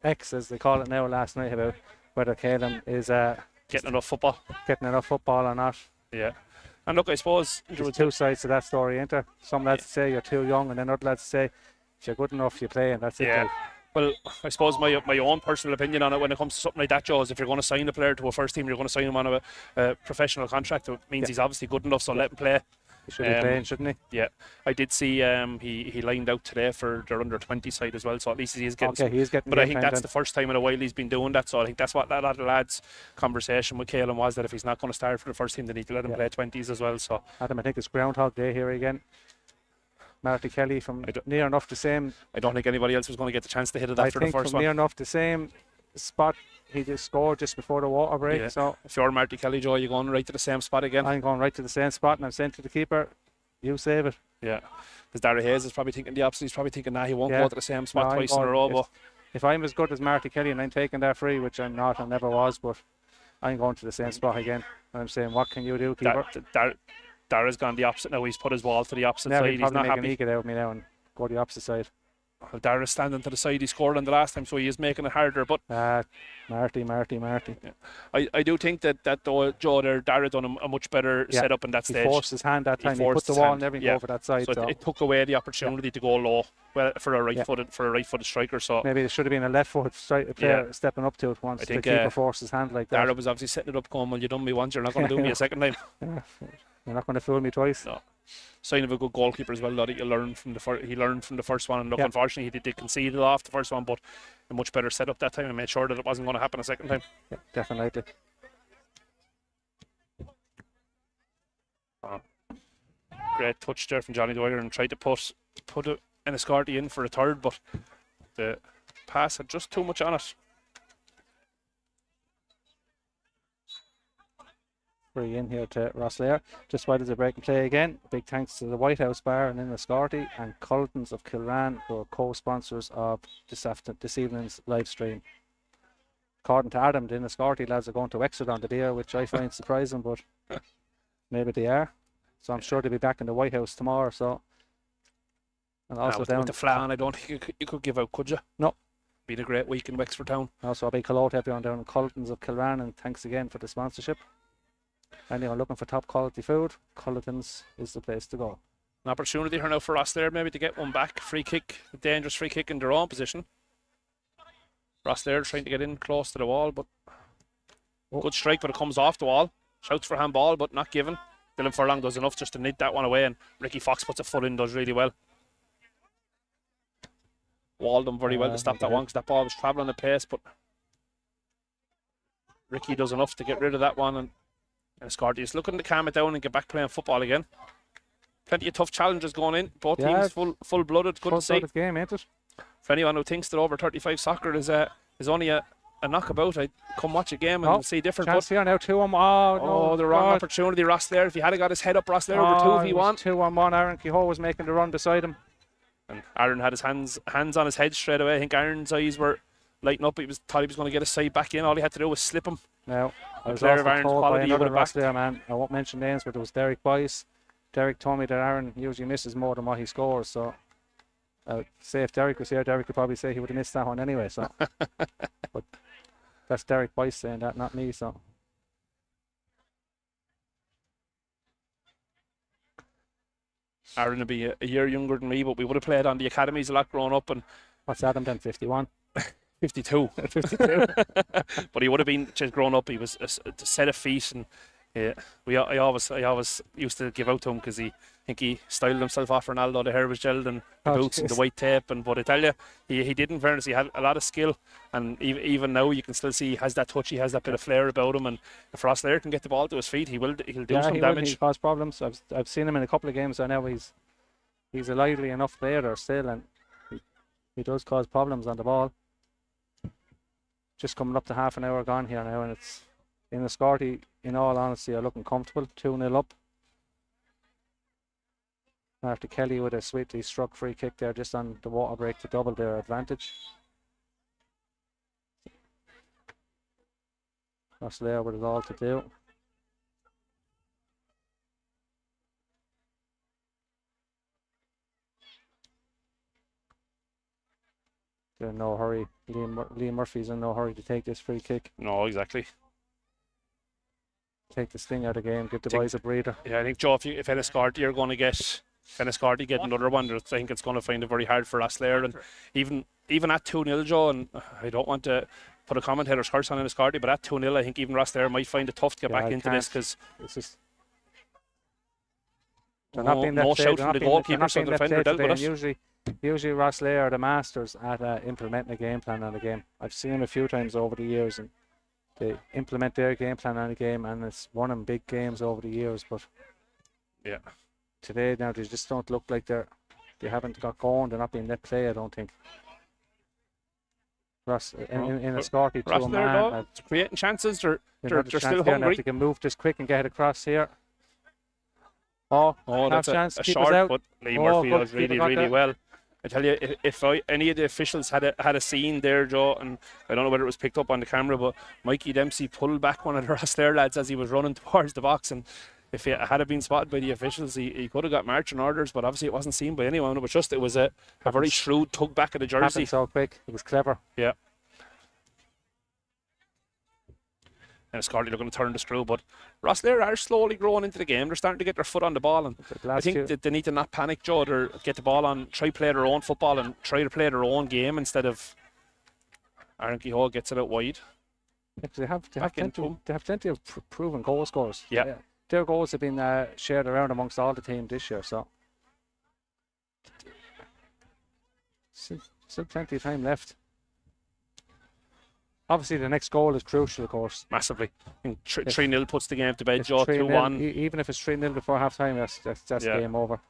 X, as they call it now, last night about whether Calum is getting enough football or not. Yeah. And look, I suppose there's two sides to that story, ain't there? Some lads say you're too young, and then other lads say if you're good enough, you play, and that's it. Yeah. Well, I suppose my own personal opinion on it when it comes to something like that, Joe, is if you're going to sign a player to a first team, you're going to sign him on a professional contract. It means he's obviously good enough, so let him play. He should be playing, shouldn't he? Yeah. I did see he lined out today for their under 20 side as well, so at least he is getting he is getting. But I think that's the first time in a while he's been doing that, so I think that's what that other lad's conversation with Calum was, that if he's not going to start for the first team, they need to let him play 20s as well. So Adam, I think it's Groundhog Day here again. Marty Kelly from near enough the same. I don't think anybody else was going to get the chance to hit it after the first one. Near enough the same spot. He just scored just before the water break. So if you're Marty Kelly, Joe, you're going right to the same spot again. I'm going right to the same spot, and I'm saying to the keeper, you save it. Yeah, because Darragh Hayes is probably thinking the opposite. He's probably thinking, he won't go to the same spot twice in a row. But if I'm as good as Marty Kelly and I'm taking that free, which I'm not, I never was, but I'm going to the same spot again. And I'm saying, what can you do, keeper? Darragh's gone the opposite now. He's put his ball to the opposite side. He's not happy. Get out of me now and go the opposite side. Well, Darragh's standing to the side he scored on the last time, so he is making it harder. But Marty. Yeah. I do think that though, Joe, Darragh done a much better setup in that stage. He forced his hand that time. He put the wall and everything over that side. So it took away the opportunity to go low for a right-footed striker. So maybe it should have been a left-footed player stepping up to it once the keeper forced his hand like that. Darragh was obviously setting it up, going, well, you done me once, you're not going to do me a second time. You're not going to fool me twice. No. Sign of a good goalkeeper as well, that he learned from the first one, and look, unfortunately he did concede it off the first one, but a much better setup that time and made sure that it wasn't going to happen a second time. Yeah, definitely. Great touch there from Johnny Dwyer, and tried to put Enniscorthy in for a third, but the pass had just too much on it. Free in here to Rosslare. Just while there's a break and play again. Big thanks to the White House Bar and Enniscorthy and Culletons of Kilran, who are co-sponsors of this evening's live stream. According to Adam, the Enniscorthy lads are going to Wexford on the beer, which I find surprising, but maybe they are. So I'm sure they'll be back in the White House tomorrow. So, and also with down the flan, I don't think you could give out, could you? No. Been a great week in Wexford Town. Also, a big hello to everyone down in Culletons of Kilran, and thanks again for the sponsorship. Anyone looking for top quality food, Culletons is the place to go. An opportunity here now for Rosslare maybe to get one back. Free kick, a dangerous free kick in their own position. Rosslare trying to get in close to the wall, but good strike, but it comes off the wall. Shouts for handball, but not given. Dylan Furlong does enough just to nid that one away, and Ricky Fox puts a foot in, does really well. Walled them very well to stop that one, because that ball was travelling at pace, but Ricky does enough to get rid of that one, and Enniscorthy is looking to calm it down and get back playing football again. Plenty of tough challenges going in. Both teams full-blooded. Good to see. Game, ain't it? For anyone who thinks that over 35 soccer is only a a knockabout, I'd come watch a game and see different. Chance here now, 2-1. Oh, no, the wrong opportunity, Rosslare. If he had got his head up, Rosslare over 2v1. 2-1. Aaron Kehoe was making the run beside him. And Aaron had his hands on his head straight away. I think Aaron's eyes were lighting up. Thought he was going to get his side back in. All he had to do was slip him. Now, I was player also of Aaron's told by quality another would have Rosslare man, I won't mention names, but it was Derek Boyce. Derek told me that Aaron usually misses more than what he scores, so I would say if Derek was here, Derek could probably say he would have missed that one anyway. So, but that's Derek Boyce saying that, not me. So, Aaron would be a year younger than me, but we would have played on the academies a lot growing up. And what's Adam then? 51. 52. 52. But he would have been just grown up. He was a set of feet, and I always used to give out to him because I think he styled himself off Ronaldo. The hair was gelled and the boots and the white tape. But I tell you, he did in fairness. He had a lot of skill, and even now you can still see he has that touch. He has that bit of flair about him. And if Rosslare can get the ball to his feet, he'll do some damage. He'll cause problems. I've seen him in a couple of games. I know he's a lively enough player still, and he does cause problems on the ball. Just coming up to half an hour gone here now, and it's Enniscorthy, in all honesty, are looking comfortable. 2-0 up. After Kelly with a sweetly struck free kick there just on the water break to double their advantage. Rosslare with it all to do. They're in no hurry. Liam Murphy's in no hurry to take this free kick. No, exactly. Take the sting out of the game, give the boys a breather. Yeah, I think, Joe, if Enniscorthy are going to get another one, I think it's going to find it very hard for Rosslare. And even at 2-0, Joe, and I don't want to put a commentator's curse on Enniscorthy, but at 2-0, I think even Rosslare might find it tough to get back into this, because it's just they're not being no shout from the goalkeeper, so the defender dealt with us. Usually Rosslare are the masters at implementing a game plan on a game. I've seen them a few times over the years, and they implement their game plan on a game, and it's won them big games over the years. But yeah, today now they just don't look like they haven't got going. They're not being let play, I don't think. In a Enniscorthy to a man, creating chances. They're still hungry. They can move this quick and get it across here. Oh, that's chance. a short, out. But Lee Murphy does really well. I tell you, if any of the officials had a scene there, Joe, and I don't know whether it was picked up on the camera, but Mikey Dempsey pulled back one of the Rosslare lads as he was running towards the box, and if he had been spotted by the officials, he could have got marching orders, but obviously it wasn't seen by anyone. It was a very shrewd tug back of the jersey. Happened so quick. It was clever. Yeah. And Enniscorthy are going to turn the screw, but Rosslare are slowly growing into the game. They're starting to get their foot on the ball, and I think that they need to not panic, Joe. Or get the ball on, try play their own football and try to play their own game instead of Aaron Kehoe gets it out wide. They have plenty of proven goal scorers. Yeah. Their goals have been shared around amongst all the teams this year, so still plenty of time left. Obviously, the next goal is crucial, of course. Massively. 3-0 puts the game to bed, Joe. 2-1. Even if it's 3-0 before half time, that's game over.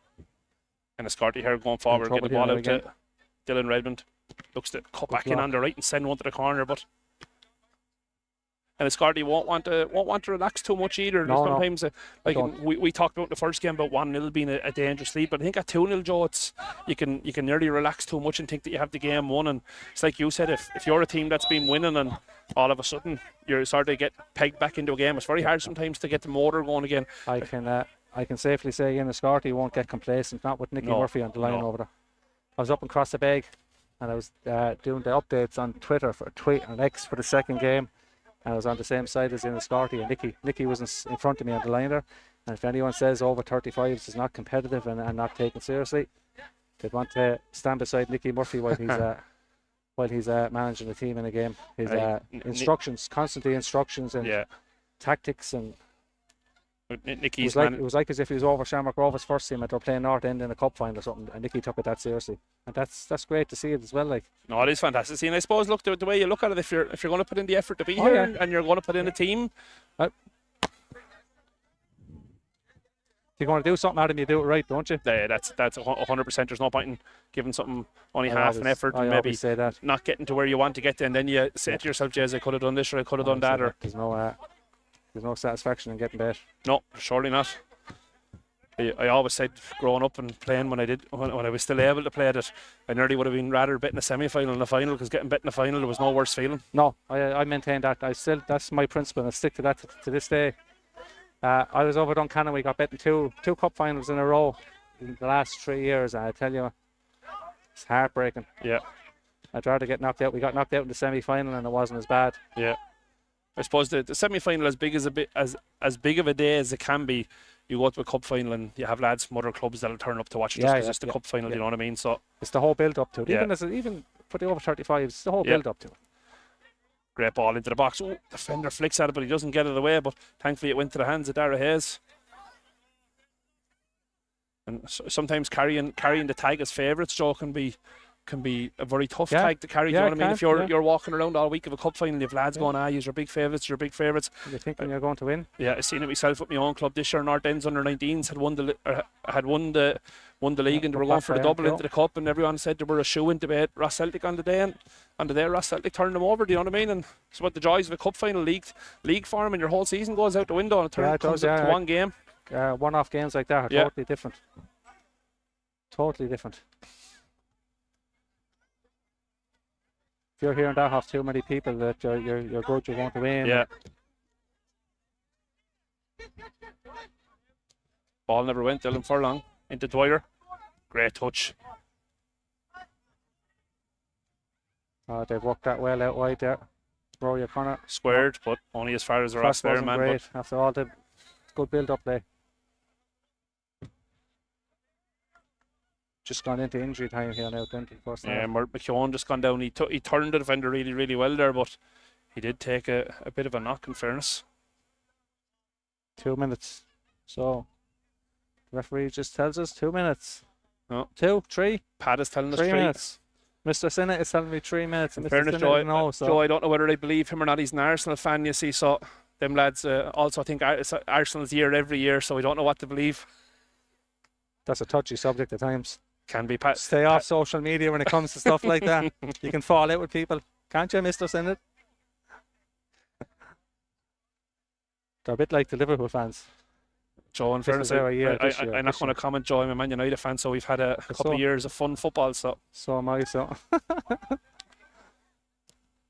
And Enniscorthy here going forward, get the ball out to Dylan Redmond. Looks to cut back in on the right and send one to the corner, but Enniscorthy won't want to relax too much either. No, sometimes we talked about the first game about 1-0 being a dangerous lead, but I think at 2-0, Joe, you can nearly relax too much and think that you have the game won. And it's like you said, if you're a team that's been winning and all of a sudden you're starting to get pegged back into a game, it's very hard sometimes to get the motor going again. I can safely say Enniscorthy won't get complacent, not with Nicky Murphy on the line over there. I was up in Crossabeg and I was doing the updates on Twitter for a tweet and X for the second game. And I was on the same side as Enniscorthy, and Nicky was in front of me on the line there. And if anyone says over 35s is not competitive and not taken seriously, they'd want to stand beside Nicky Murphy while he's managing the team in a game. His constantly instructions and tactics, and it was like as if he was over Shamrock Rovers first team and they're playing North End in a cup final or something, and Nicky took it that seriously. And that's great to see it as well. Like, no, it is fantastic. See, and I suppose, look, the way you look at it, if you're going to put in the effort to be here and you're going to put in a team, you're going to do something, Adam, you do it right, don't you? That's 100%. There's no point in giving something only half an effort and maybe say that. not getting to where you want to get to, and then you say to yourself, "Jeez, I could have done this or I could have done that." Or there's no satisfaction in getting bet. no, surely not. I always said growing up and playing when I was still able to play that I nearly would have been rather bet in a semi-final than a final, because getting bet in a final there was no worse feeling. No, I maintain that. That's my principle, and I stick to that to this day. I was over Duncannon. We got bet in two cup finals in a row in the last 3 years, and I tell you, it's heartbreaking. Yeah. I'd rather get knocked out. We got knocked out in the semi-final, and it wasn't as bad. Yeah. I suppose the semi-final as big of a day as it can be. You go to a cup final and you have lads from other clubs that'll turn up to watch it just because it's the cup final. You know what I mean? So it's the whole build up to it. Yeah. Even for the over 35s, it's the whole build up to it. Great ball into the box. Oh, defender flicks at it, but he doesn't get it away. But thankfully, it went to the hands of Dara Hayes. And sometimes carrying the tag as favourites, Joe, can be a very tough tag to carry. Do you know what I mean? If you're walking around all week of a cup final, you've lads going, you're big favourites, you're big favourites. You're thinking you're going to win. Yeah, I've seen it myself with my own club this year. North End's under 19s had won the league, and they were going for the double into the cup, and everyone said they were a shoe in to beat Ross Celtic on the day, and on the day Ross Celtic turned them over. Do you know what I mean? And it's what the joys of a cup final league form, and your whole season goes out the window, and it comes up to one game. One-off games like that are totally different. Totally different. If you're hearing that off too many people that you're good, you're going to win. Yeah. Ball never went. Dylan Furlong into Dwyer. Great touch. They've worked that well out wide there. Rowe O'Connor. Squared, but only as far as the Rosslare man. Great after all the good build-up play. Just gone into injury time here now, 21st. Yeah, McKeown just gone down. He turned the defender really, really well there, but he did take a bit of a knock, in fairness. 2 minutes. So, the referee just tells us 2 minutes. No. 2, 3. Pat is telling us 3 3 minutes. Mr. Sinnott is telling me 3 minutes. In Mr. fairness, Joe, I don't know whether I believe him or not. He's an Arsenal fan, you see, so them lads also think Arsenal's year every year, so we don't know what to believe. That's a touchy subject at times. Can be. Pat. Stay off social media when it comes to stuff like that. You can fall out with people. Can't you, Mr. Sinnott? They're a bit like the Liverpool fans. Joe, in fairness, I'm not going to comment, Joe. I'm a Man United fan, so we've had a couple of years of fun football. So am I, so.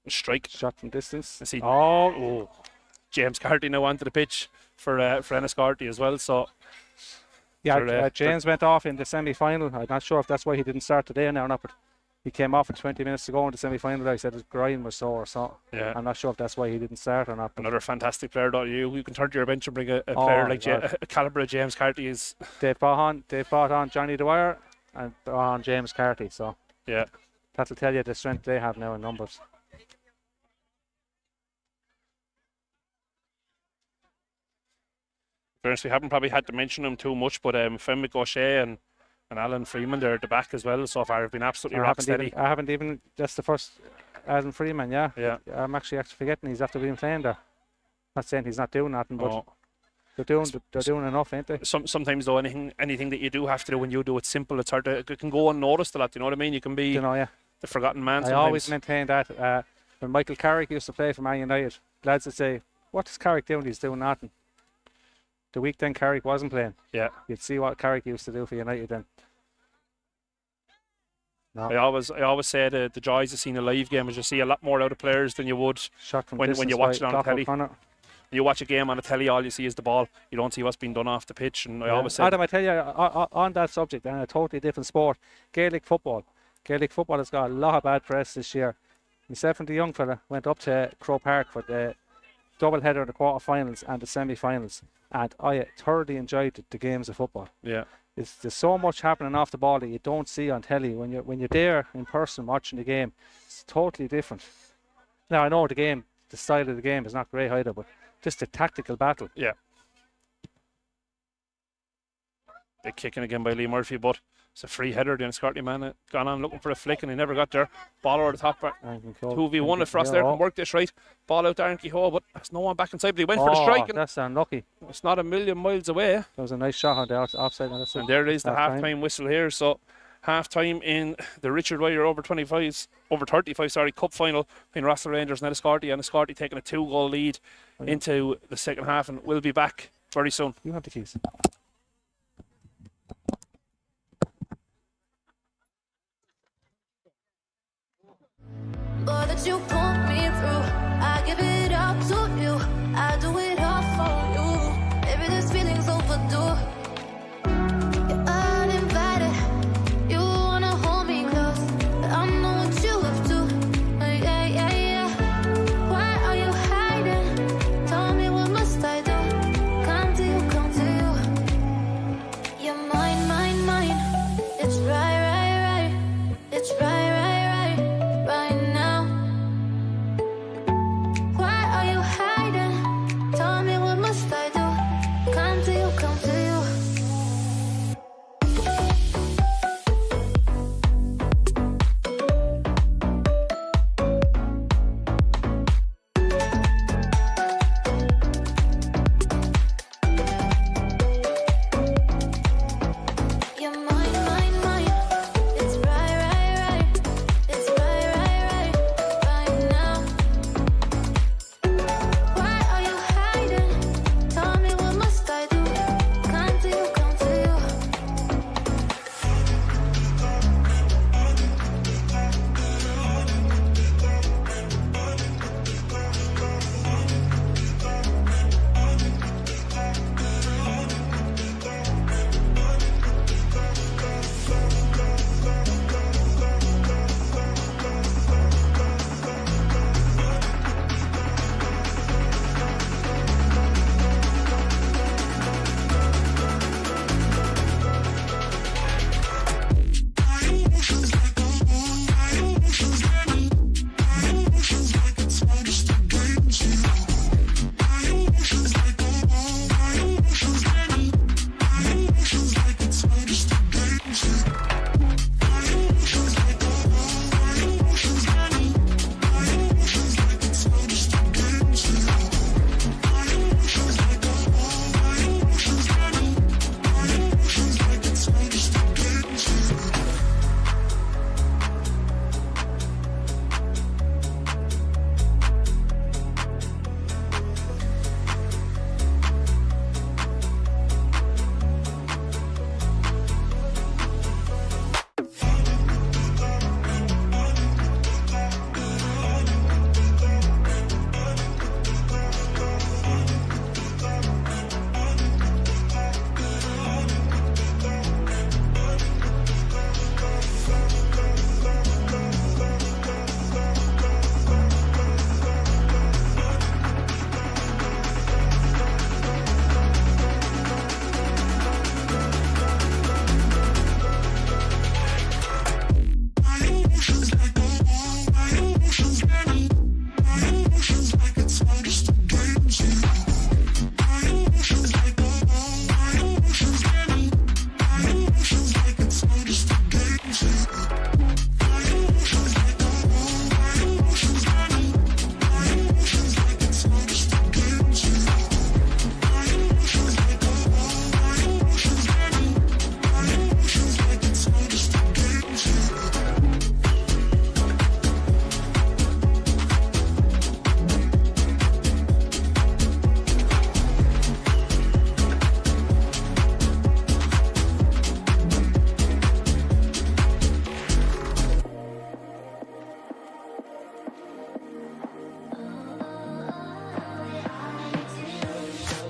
Strike. Shot from distance. Oh. James Carty now onto the pitch for Enniscorthy as well, so. Yeah, James went off in the semi-final. I'm not sure if that's why he didn't start today now or not, but he came off at 20 minutes to go in the semi-final. I said his groin was sore, so I'm not sure if that's why he didn't start or not. Another fantastic player, don't you? You can turn to your bench and bring a player like a calibre of James Carty. They've brought on Johnny Dwyer and brought on James Carty, so yeah, that'll tell you the strength they have now in numbers. We haven't probably had to mention them too much, but Fenwick O'Shea and Alan Freeman, they're at the back as well so far, have been absolutely rock steady. I haven't even, that's the first, Alan Freeman, yeah. I'm actually forgetting he's after being playing there. Not saying he's not doing nothing, but they're doing enough, ain't they? Sometimes though, anything that you do have to do when you do it simple, it's hard to, it can go unnoticed a lot, you know what I mean? You can be the forgotten man sometimes. I always maintain that when Michael Carrick used to play for Man United, lads would say, what is Carrick doing? He's doing nothing. The week then Carrick wasn't playing. Yeah. You'd see what Carrick used to do for United then. No. I always say the joys of seeing a live game is you see a lot more out of players than you would when you watch it on the telly. When you watch a game on the telly, all you see is the ball. You don't see what's being done off the pitch. And I always say, Adam, I tell you, on that subject, and a totally different sport, Gaelic football. Gaelic football has got a lot of bad press this year. Myself and the young fella went up to Crow Park for the double header of the quarter-finals and the semi-finals, and I thoroughly enjoyed the games of football. Yeah, there's so much happening off the ball that you don't see on telly. When you're there in person watching the game, it's totally different. Now I know the style of the game is not great either, but just a tactical battle. Yeah. Big kicking again by Lee Murphy, but It's a free header. The Enniscorthy man had gone on looking for a flick and he never got there. Ball over the top. 2v1 if Rosslare can work this right. Ball out there in Kehoe, but there's no one back inside. But he went for the strike. And that's unlucky. it's not a million miles away. That was a nice shot on the offside. And there is the half-time whistle here. So half-time in the Richard Dwyer over 35, sorry, cup final between Rosslare Rangers and Enniscorthy. Enniscorthy taking a 2-goal lead into the second half, and we'll be back very soon. You have the keys. All that you put me through, I give it up to you. I do it all for you. Maybe this feeling's overdue. You're uninvited. You wanna hold me close, but I know what you have to. Yeah, yeah, yeah. Why are you hiding? Tell me what must I do? Come to you, come to you. You're mine, mine, mine. It's right, right, right. It's right, right, right, right now. Why are you hiding? Tell me what must I do? Come to you, come to you. You're mine, mine, mine. It's right, right, right. It's right, right, right, right now. Why are you hiding? Tell me what must I do? Come to you, come to you.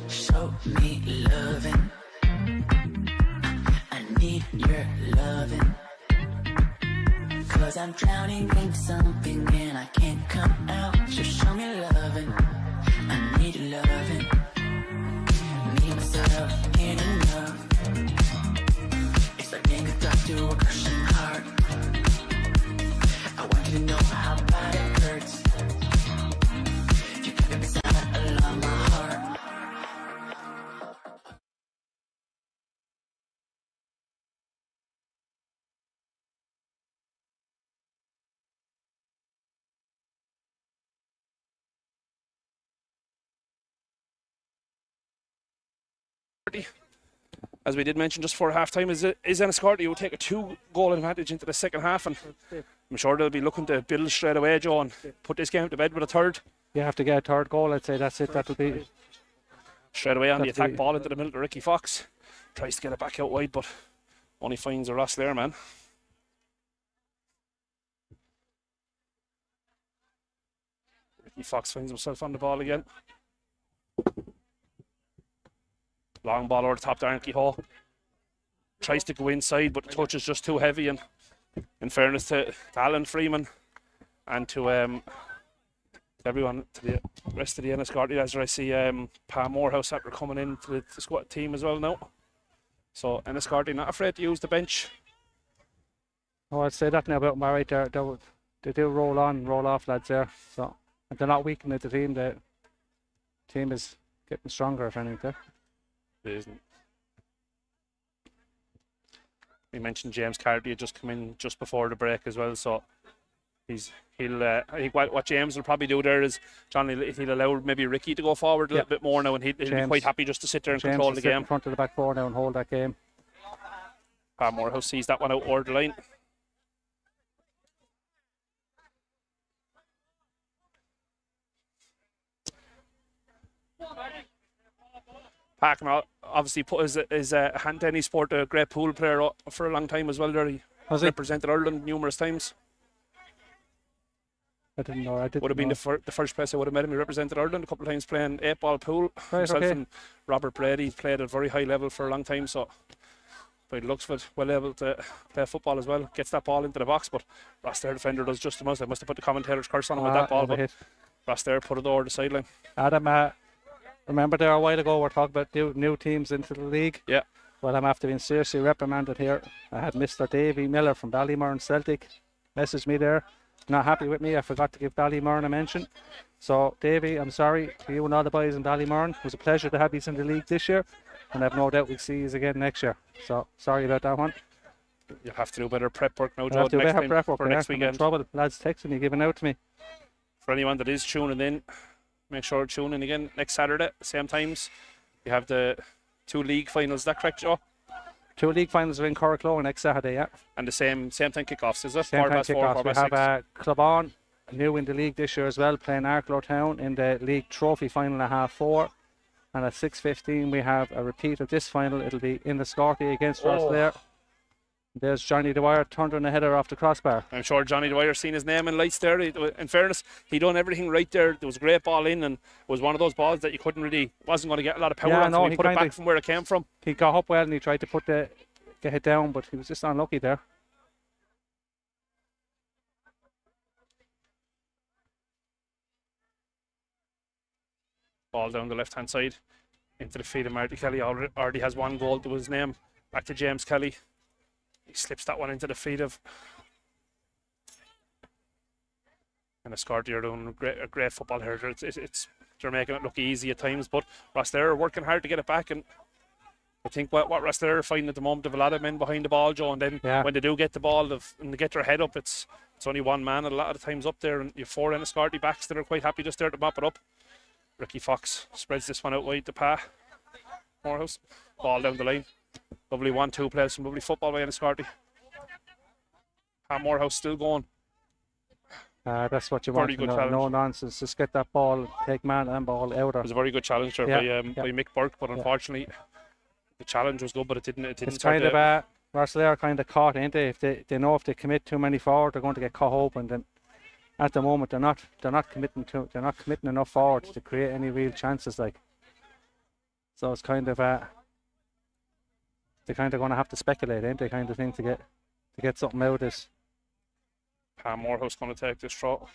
Show me loving. I need your loving. 'Cause I'm drowning in something and I can't come out. So show me loving. I need loving. Me, myself, ain't enough. It's like being a doctor to a crushing heart. I want you to know how bad it hurts. You got me beside along my heart. Enniscorthy. As we did mention just before half time, is Enniscorthy will take a 2-goal advantage into the second half, and I'm sure they'll be looking to build straight away, Joe, and put this game to bed with a third. You have to get a third goal, I'd say. That's it. That'll be straight away on the attack. Ball into the middle to Ricky Fox. Tries to get it back out wide, but only finds a Rosslare man. Ricky Fox finds himself on the ball again. Long ball over the top to Arnke Hall. Tries to go inside, but the touch is just too heavy. And in fairness to Alan Freeman and to everyone, to the rest of the Enniscorthy, as I see Pa Morehouse after coming in to the squad team as well now. So Enniscorthy not afraid to use the bench. Oh, I'd say that now about my right there. They do roll on, roll off, lads there. So, and they're not weakening the team. The team is getting stronger, if anything. There. It isn't. We mentioned James Carty had just come in just before the break as well, so he'll. I think what James will probably do there is he'll allow maybe Ricky to go forward a little bit more now, and he'll be quite happy just to sit there and James control the game. In front of the back four now and hold that game. Pa Morehouse sees that one out over the line. Packman obviously put his hand to Enniscorthy, a great pool player for a long time as well there. He represented Ireland numerous times. I didn't know. Would have been the first place I would have met him. He represented Ireland a couple of times playing 8-ball pool. Right, Himself okay. and Robert Brady played at a very high level for a long time, so by the looks of it, well able to play football as well. Gets that ball into the box, but Rosslare defender does just the most. I must have put the commentator's curse on him with that ball, but Rosslare put it over the sideline. Adam, remember there a while ago we were talking about new teams into the league? Yeah. Well, I'm after being seriously reprimanded here. I had Mr. Davy Miller from Ballymurn Celtic message me there. Not happy with me. I forgot to give Ballymurn a mention. So, Davy, I'm sorry to you and all the boys in Ballymurn. It was a pleasure to have you in the league this year, and I have no doubt we'll see you again next year. So, sorry about that one. You'll have to do better prep work now, I'll Joe, have to do better prep work for next weekend. Trouble. Lads texting me, giving out to me. For anyone that is tuning in, make sure to tune in again next Saturday, same times. You have the 2 league finals, is that correct, Joe? 2 league finals are in Coracloa next Saturday, yeah. And the same time kickoffs, is it? Same time 4 kickoffs. We 4 have Clubon, new in the league this year as well, playing Arklow Town in the league trophy final at 4:30. And at 6:15 we have a repeat of this final. It'll be Enniscorthy against Rosslare. There's Johnny Dwyer thundering a header off the crossbar. I'm sure Johnny Dwyer seen his name in lights there. In fairness, he done everything right there. There was a great ball in, and it was one of those balls that you wasn't going to get a lot of power on, so he put it back from where it came from. He got up well and he tried to get it down, but he was just unlucky there. Ball down the left hand side into the feet of Marty Kelly. Already has 1 goal to his name. Back to James Kelly. He slips that one into the feet of Enniscorthy. Are doing a great football here. They're making it look easy at times, but Rosslare are working hard to get it back. And I think what Rosslare are finding at the moment, have a lot of men behind the ball, Joe, and then when they do get the ball and they get their head up, it's only one man a lot of the times up there, and you have 4 Enniscorthy backs that are quite happy just there to mop it up. Ricky Fox spreads this one out wide to Pa Morehouse. Ball down the line. Lovely 1-2 plays, some lovely football by Enniscorthy. Pa Morehouse still going. That's what you want. No nonsense. Just get that ball, take man and ball out. It was a very good challenge there by Mick Burke, but unfortunately the challenge was good, but it didn't. It's kind of Rosslare kind of caught, ain't they? If they know if they commit too many forward, they're going to get caught open. Then at the moment they're not committing enough forward to create any real chances. Like, so it's kind of they're kind of going to have to speculate, ain't they? Kind of thing to get something out of this. Pa Morehouse going to take this throw.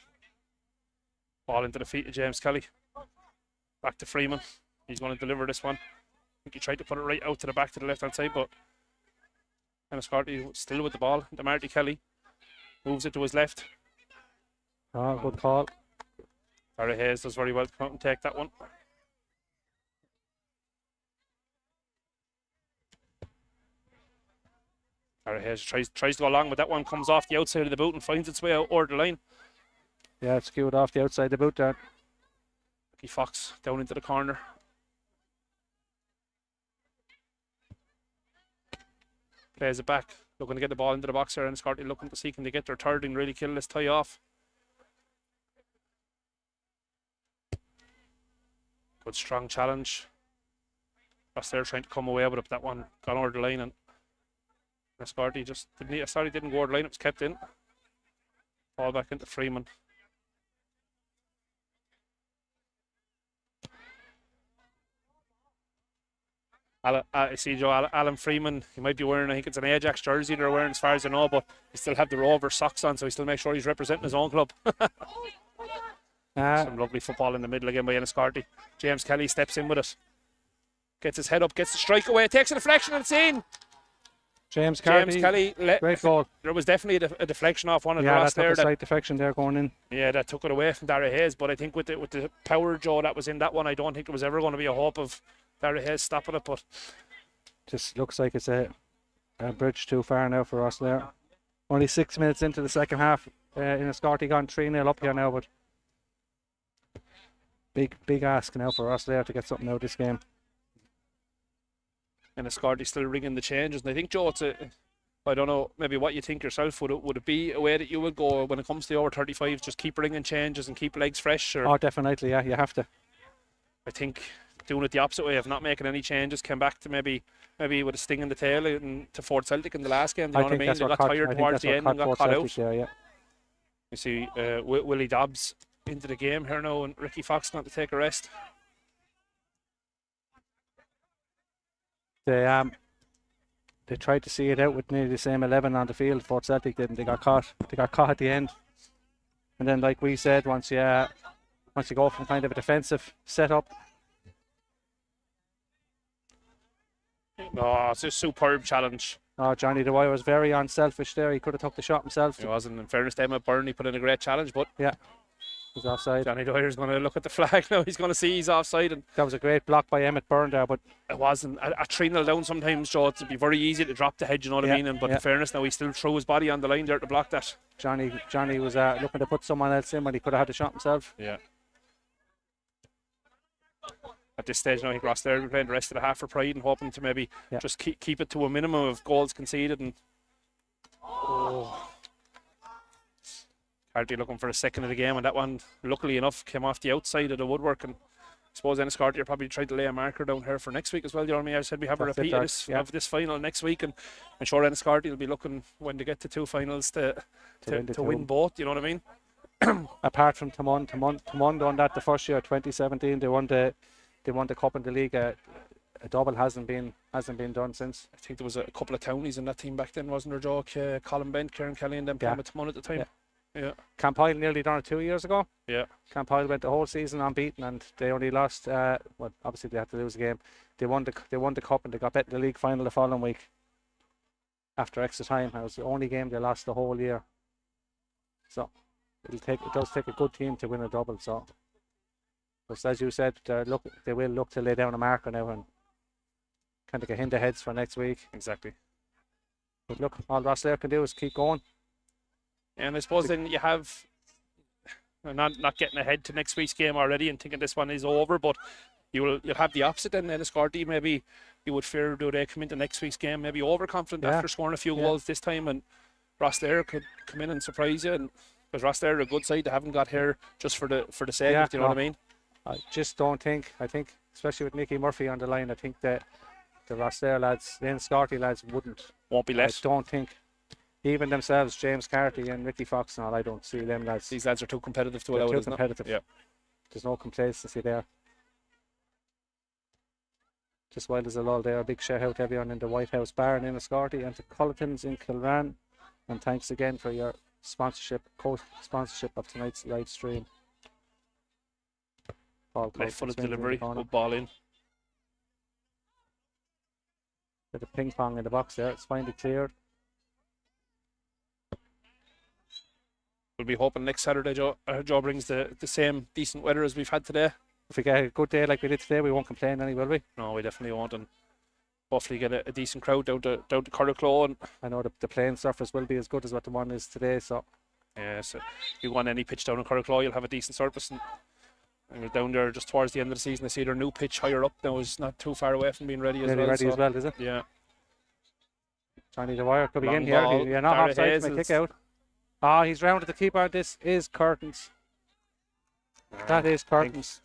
Ball into the feet of James Kelly. Back to Freeman. He's going to deliver this one. I think he tried to put it right out to the back to the left hand side, but Enniscorthy still with the ball. The Marty Kelly moves it to his left. Oh, good call. Barry Hayes does very well to come out and take that one. Barry Hayes tries to go along, but that one comes off the outside of the boot and finds its way out over the line. Yeah, it's skewed off the outside of the boot there. Ricky Fox down into the corner. Plays it back, looking to get the ball into the box here, and Enniscorthy looking to see can they get their third and really kill this tie off. Good strong challenge. Rosslare trying to come away with it, that one gone over the line, and Enniscorthy just didn't go over the line, it was kept in. Ball back into Freeman. I see Joe Alan Freeman. He might be wearing, I think it's an Ajax jersey they're wearing, as far as I know, but he still have the Rover socks on, so he still makes sure he's representing his own club. Some lovely football in the middle again by Enniscorthy. James Kelly steps in with it. Gets his head up, gets the strike away, takes a deflection and it's in. James Kelly, great goal. There was definitely a deflection off one of the that last took there. a slight deflection there going in. Yeah, that took it away from Dara Hayes, but I think with the power, Joe, that was in that one, I don't think there was ever going to be a hope of Dara Hayes stopping it, but just looks like it's a bridge too far now for us there. Only 6 minutes into the second half. Enniscorthy gone 3-0 up here now, but big ask now for us there to get something out of this game. Enniscorthy still ringing the changes, and I think, Joe, I don't know, maybe what you think yourself. Would it be a way that you would go when it comes to the over 35s, just keep ringing changes and keep legs fresh? Or Oh, definitely, yeah, you have to. I think doing it the opposite way of not making any changes, came back to maybe with a sting in the tail to Fort Celtic in the last game. Do you know what I mean? They got tired towards the end and got caught out. There, yeah. You see Willie Dobbs into the game here now, and Ricky Fox going to take a rest. They tried to see it out with nearly the same 11 on the field. Fort Celtic didn't. They got caught. They got caught at the end. And then, like we said, once you go from kind of a defensive setup. Oh, it's a superb challenge. Oh, Johnny Dwyer was very unselfish there. He could have took the shot himself. He wasn't. In fairness to Emma Byrne, he put in a great challenge, but yeah, he's offside. Johnny Dwyer's going to look at the flag now. He's going to see he's offside, and that was a great block by Emmett Byrne there, but it wasn't. At 3-0 down, sometimes, Joe, it'd be very easy to drop the head. You know what I mean? But in fairness, now he still threw his body on the line there to block that. Johnny was looking to put someone else in, but he could have had the shot himself. Yeah. At this stage now, I think Rosslare will be playing the rest of the half for pride and hoping to maybe just keep it to a minimum of goals conceded. And Carty looking for a second of the game, and that one, luckily enough, came off the outside of the woodwork. And I suppose Enniscorthy are probably trying to lay a marker down here for next week as well. You know what I mean? I said we have a repeat of this final next week, and I'm sure Enniscorthy will be looking when they get to two finals to win both. You know what I mean? Apart from Tamon done that the first year, 2017, they won the cup in the league. A double hasn't been done since. I think there was a couple of townies in that team back then, wasn't there, Joe? Colin Bent, Kieran Kelly, and them playing with Tamon at the time. Yeah. Campile nearly done it 2 years ago. Yeah. Campile went the whole season unbeaten, and they only lost. Well, obviously they had to lose a game. They won the cup, and they got bet in the league final the following week. After extra time, it was the only game they lost the whole year. So it does take a good team to win a double. So, but as you said, they will look to lay down a marker now and kind of get in the heads for next week. Exactly. But look, all Rosslare can do is keep going. And I suppose then you have not getting ahead to next week's game already and thinking this one is over, but you'll have the opposite then. Enniscorthy, maybe you would fear, do they come into next week's game maybe overconfident after scoring a few goals this time, and Rosslare could come in and surprise you, and because Rosslare are a good side, they haven't got here just for the sake of it, you know what I mean? I just don't think, I think especially with Nicky Murphy on the line, I think that the Rosslare lads, the Enniscorthy lads won't be let. I don't think. Even themselves, James Carty and Ricky Fox and all, I don't see them lads. These lads are too competitive to allow it, isn't it? Yeah. There's no complacency there. Just while there's a lull there, a big shout out to everyone in the White House Bar in Enniscorthy and to Culletons in Kilran. And thanks again for your co-sponsorship of tonight's live stream. Left foot of delivery, good ball in. Bit of ping pong in the box there, it's finally cleared. We'll be hoping next Saturday Joe brings the same decent weather as we've had today. If we get a good day like we did today, we won't complain any, will we? No, we definitely won't, and hopefully get a decent crowd down to Curracloe. And I know the playing surface will be as good as what the one is today, so. Yeah, so if you want any pitch down in Curracloe, you'll have a decent surface. And we're down there just towards the end of the season. I see their new pitch higher up now is not too far away from being ready as well. Ready as well, is it? Yeah. Johnny Dwyer could be Long in here. ball. You're not Dara offside from a Hayes kick out. Ah, he's rounded the keeper. This is Curtains. That is Curtains.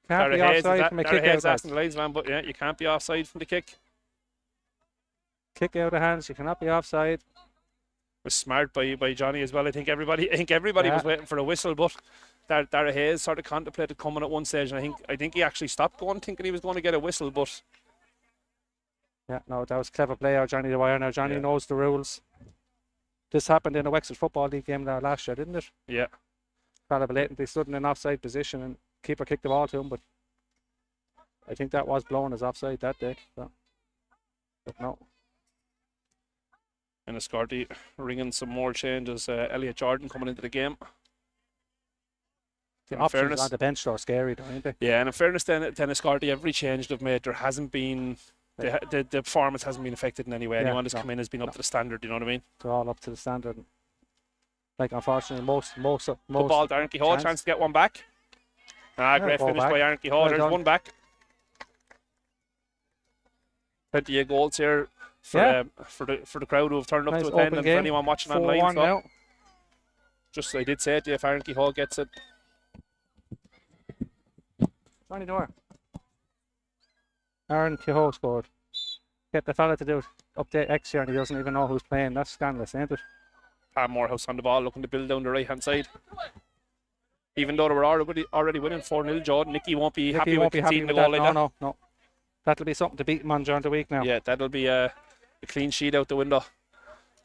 Can't be offside from a kick out. Asking the linesman, but yeah, you can't be offside from the kick. Kick out of hands. You cannot be offside. Was smart by Johnny as well. I think everybody was waiting for a whistle, but Dara Hayes sort of contemplated coming at one stage, and I think he actually stopped going, thinking he was going to get a whistle, but yeah, no, that was clever play out Johnny Dwyer. Now Johnny knows the rules. This happened in a Wexford Football League game there last year, didn't it? Yeah. Fella blatantly stood in an offside position and keeper kicked the ball to him, but I think that was blown as offside that day. So. But no. Enniscorthy ringing some more changes. Elliot Jordan coming into the game. The options on the bench are scary, don't they? Yeah, and in fairness to Enniscorthy, every change they've made, there hasn't been the performance hasn't been affected in any way. Anyone that's come in has been up to the standard. You know what I mean? They're all up to the standard. Like unfortunately, most good ball to Arnke Hall. Chance to get one back. Great finish by Arnke Hall. There's one back. Plenty of goals here for the crowd who have turned up to attend, and for anyone watching online. So just I did say it, if Arnke Hall gets it. Johnny Dwyer. Aaron Kehoe scored. Get the fella to do update X here and he doesn't even know who's playing. That's scandalous, ain't it? Morehouse on the ball, looking to build down the right hand side. Even though they were already winning 4-0, Joe, Nicky won't be happy with conceding the goal like that. No. That'll be something to beat them on during the week now. Yeah, that'll be a clean sheet out the window.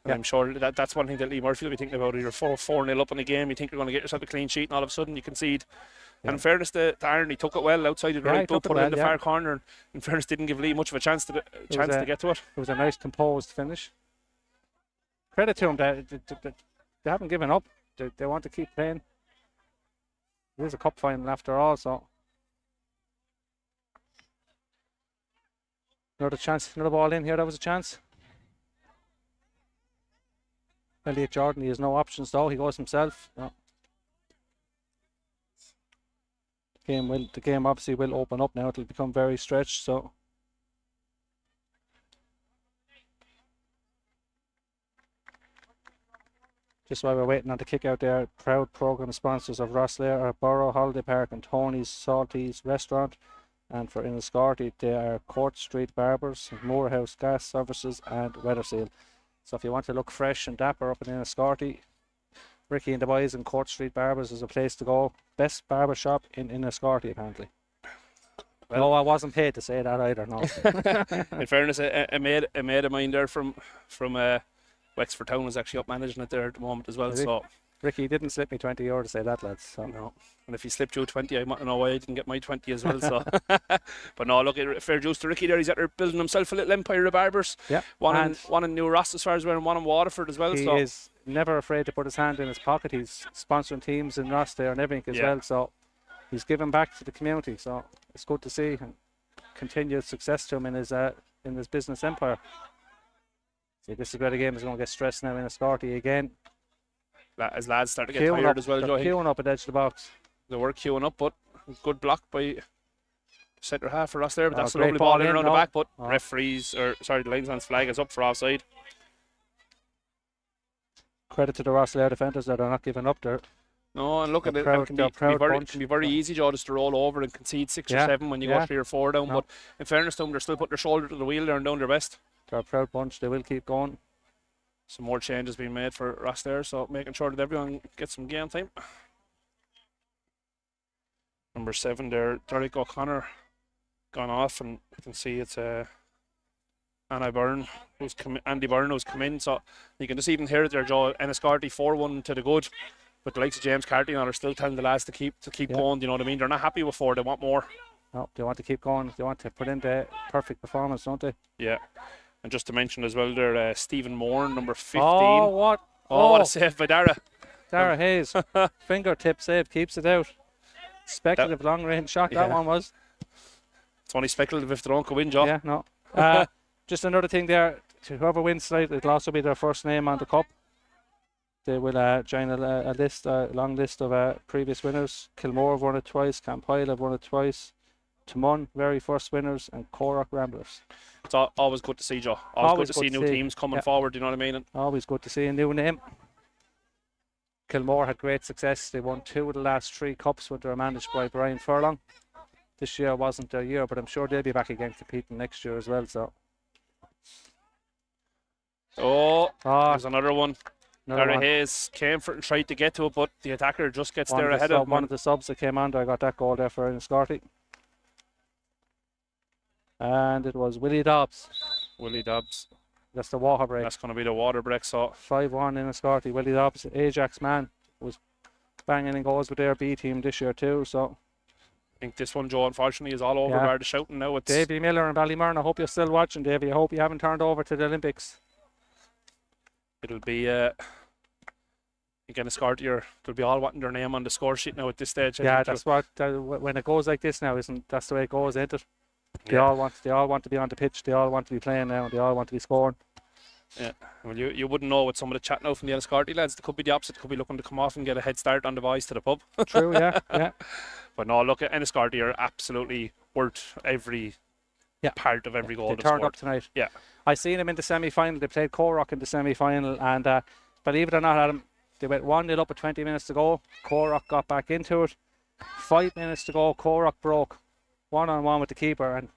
And I'm sure that's one thing that Lee Murphy will be thinking about. You're 4-0 up in the game, you think you're going to get yourself a clean sheet, and all of a sudden you concede. And in fairness to Aaron, he took it well outside of the right boot, put it in the far corner, and in fairness didn't give Lee much of a chance to get to it. It was a nice composed finish. Credit to him, they haven't given up. They want to keep playing. It is a cup final after all, so. Another chance, another ball in here, that was a chance. Elliot Jordan, he has no options though, he goes himself. No. The game obviously will open up now, it'll become very stretched, so. Just while we're waiting on the kick out there, proud programme sponsors of Rosslare are Borough Holiday Park and Tony's Salties Restaurant. And for Enniscorthy, they are Court Street Barbers, Moorhouse Gas Services and Weatherseal. So if you want to look fresh and dapper up in Enniscorthy, Ricky and the boys in Court Street Barbers is a place to go. Best barber shop in Enniscorthy, apparently. Well, no, I wasn't paid to say that either, no. In fairness, a mate of mine there from Wexford Town is actually up managing it there at the moment as well. So Ricky didn't slip me €20 to say that, lads. So. No, and if he slipped you 20, I don't know why I didn't get my 20 as well. So, but no, look, fair juice to Ricky there. He's out there building himself a little empire of barbers. Yeah, one in New Ross as far as well, and one in Waterford as well. He is never afraid to put his hand in his pocket. He's sponsoring teams in Ross there and everything as well. So he's giving back to the community. So it's good to see and continued success to him in his business empire. See, this is where the game is going to get stressed now in Enniscorthy again. As lads start to get tired as well, Joe. Queuing up at the edge of the box. They were queuing up, but good block by centre half for us there. But that's a lovely ball in around the back. But the linesman's flag is up for offside. Credit to the Rosslare defenders that are not giving up there. No, and look at it. It can be very easy, Joe, just to roll over and concede 6 or 7 when you go 3 or 4 down. But in fairness to them, they're still putting their shoulder to the wheel there and doing their best. They're a proud bunch. They will keep going. Some more changes being made for Ross there, so making sure that everyone gets some game time. Number 7 there, Derek O'Connor gone off, and you can see it's Andy Byrne who's come in. So you can just even hear it there, Joe. Enniscorthy 4-1 to the good, but the likes of James Carty are still telling the lads to keep going. You know what I mean? They're not happy with 4; they want more. No, they want to keep going. They want to put in the perfect performance, don't they? Yeah. And just to mention as well there, Stephen Moore, number 15. Oh, what? What a save by Dara. Dara Hayes, fingertip save, keeps it out. Speculative long range shot, that one was. It's only speculative if they don't go in, Joe. Yeah, no. Just another thing there, to whoever wins tonight, it'll also be their first name on the cup. They will join a long list of previous winners. Kilmore have won it twice, Campile have won it twice, Timon, very first winners, and Cork Ramblers. It's always good to see, Joe. Always good to see new teams coming forward, you know what I mean? And always good to see a new name. Kilmore had great success. They won 2 of the last 3 cups when they were managed by Brian Furlong. This year wasn't their year, but I'm sure they'll be back again competing next year as well. So. There's another one. Another one. Hayes came for it and tried to get to it, but the attacker just gets there ahead of him. One of the subs that came on, I got that goal there for Enniscorthy. And it was Willie Dobbs. Willie Dobbs. That's the water break. That's going to be the water break. So 5-1 Enniscorthy. Willie Dobbs, Ajax man, was banging in goals with their B team this year too. So I think this one, Joe, unfortunately, is all over bar the shouting now. It's Davy Miller and Ballymurn. I hope you're still watching, Davy. I hope you haven't turned over to the Olympics. It'll be again a score. They'll be all wanting their name on the score sheet now at this stage. Yeah, that's what when it goes like this now, that's the way it goes, isn't it? They all want to be on the pitch. They all want to be playing now. They all want to be scoring. Yeah, well, you wouldn't know with some of the chat now from the Enniscorthy lads. They could be the opposite. They could be looking to come off and get a head start on the boys to the pub. True, yeah. But no, look, Enniscorthy are absolutely worth every part of every goal. They turned up tonight. Yeah, I seen them in the semi-final. They played Cork in the semi-final, and believe it or not, Adam, they went 1-0 up with 20 minutes to go. Cork got back into it. 5 minutes to go. Cork broke 1-on-1 with the keeper, and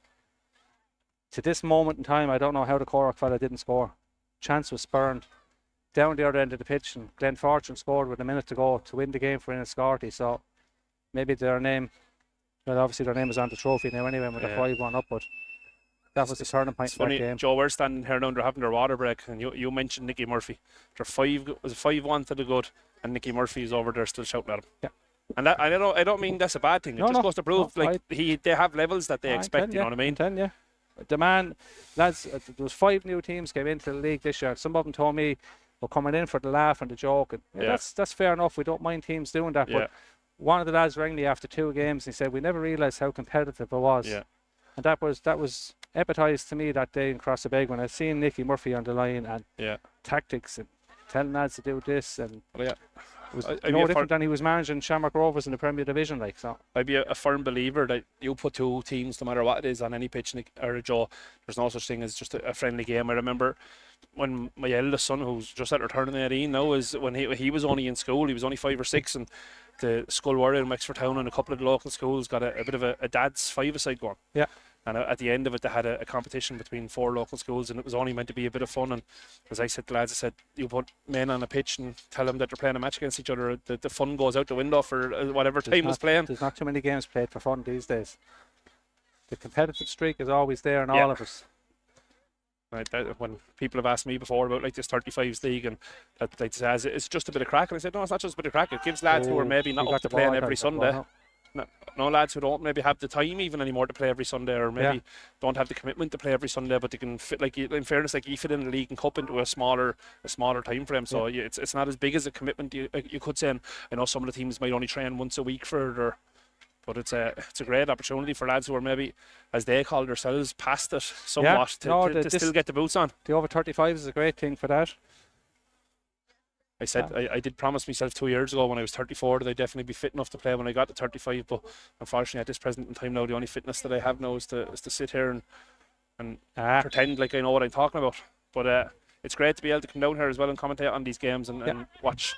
to this moment in time, I don't know how the Cork fella didn't score. Chance was spurned down the other end of the pitch, and Glenn Fortune scored with a minute to go to win the game for Enniscorthy. So maybe their name, well, obviously their name is on the trophy now anyway with a 5-1 up, but that was the turning point in that game. Joe, we're standing here now, they're having their water break, and you mentioned Nicky Murphy. They're 5-1 to the good, and Nicky Murphy is over there still shouting at him. Yeah. And that, I don't mean that's a bad thing. It just goes to prove they have levels that they expect. You know what I mean? The man, lads, there was 5 new teams came into the league this year. Some of them told me we're coming in for the laugh and the joke. And that's fair enough. We don't mind teams doing that. But one of the lads rang me after 2 games and he said we never realised how competitive it was. Yeah. And that was epitomised to me that day in Crossabeg when I seen Nicky Murphy on the line and tactics and telling lads to do this and it was no different than he was managing Shamrock Rovers in the Premier Division, like so. I'd be a firm believer that you put 2 teams, no matter what it is, on any pitch, or Joe, there's no such thing as just a friendly game. I remember when my eldest son, who's just at returning 18 now, is when he was only in school, he was only 5 or 6, and the school warrior in Wexford Town and a couple of the local schools got a bit of a dad's 5-a-side going. Yeah. And at the end of it, they had a competition between 4 local schools, and it was only meant to be a bit of fun. And as I said to the lads, I said, you put men on a pitch and tell them that they're playing a match against each other, the fun goes out the window for whatever time was playing. There's not too many games played for fun these days. The competitive streak is always there in all of us. Right, when people have asked me before about like this 35s league and that like says it's just a bit of crack, and I said no, it's not just a bit of crack. It gives lads who are maybe not up to playing every Sunday. No lads who don't maybe have the time even anymore to play every Sunday, or maybe don't have the commitment to play every Sunday, but they can fit, like in fairness, like you fit in the league and cup into a smaller time frame. So it's not as big as a commitment you could say. And I know some of the teams might only train once a week for it, but it's a great opportunity for lads who are maybe, as they call themselves, past it somewhat to still get the boots on. The over 35s is a great thing for that. I said I did promise myself 2 years ago when I was 34 that I'd definitely be fit enough to play when I got to 35, but unfortunately at this present in time now, the only fitness that I have now is to sit here and pretend like I know what I'm talking about. But it's great to be able to come down here as well and commentate on these games and watch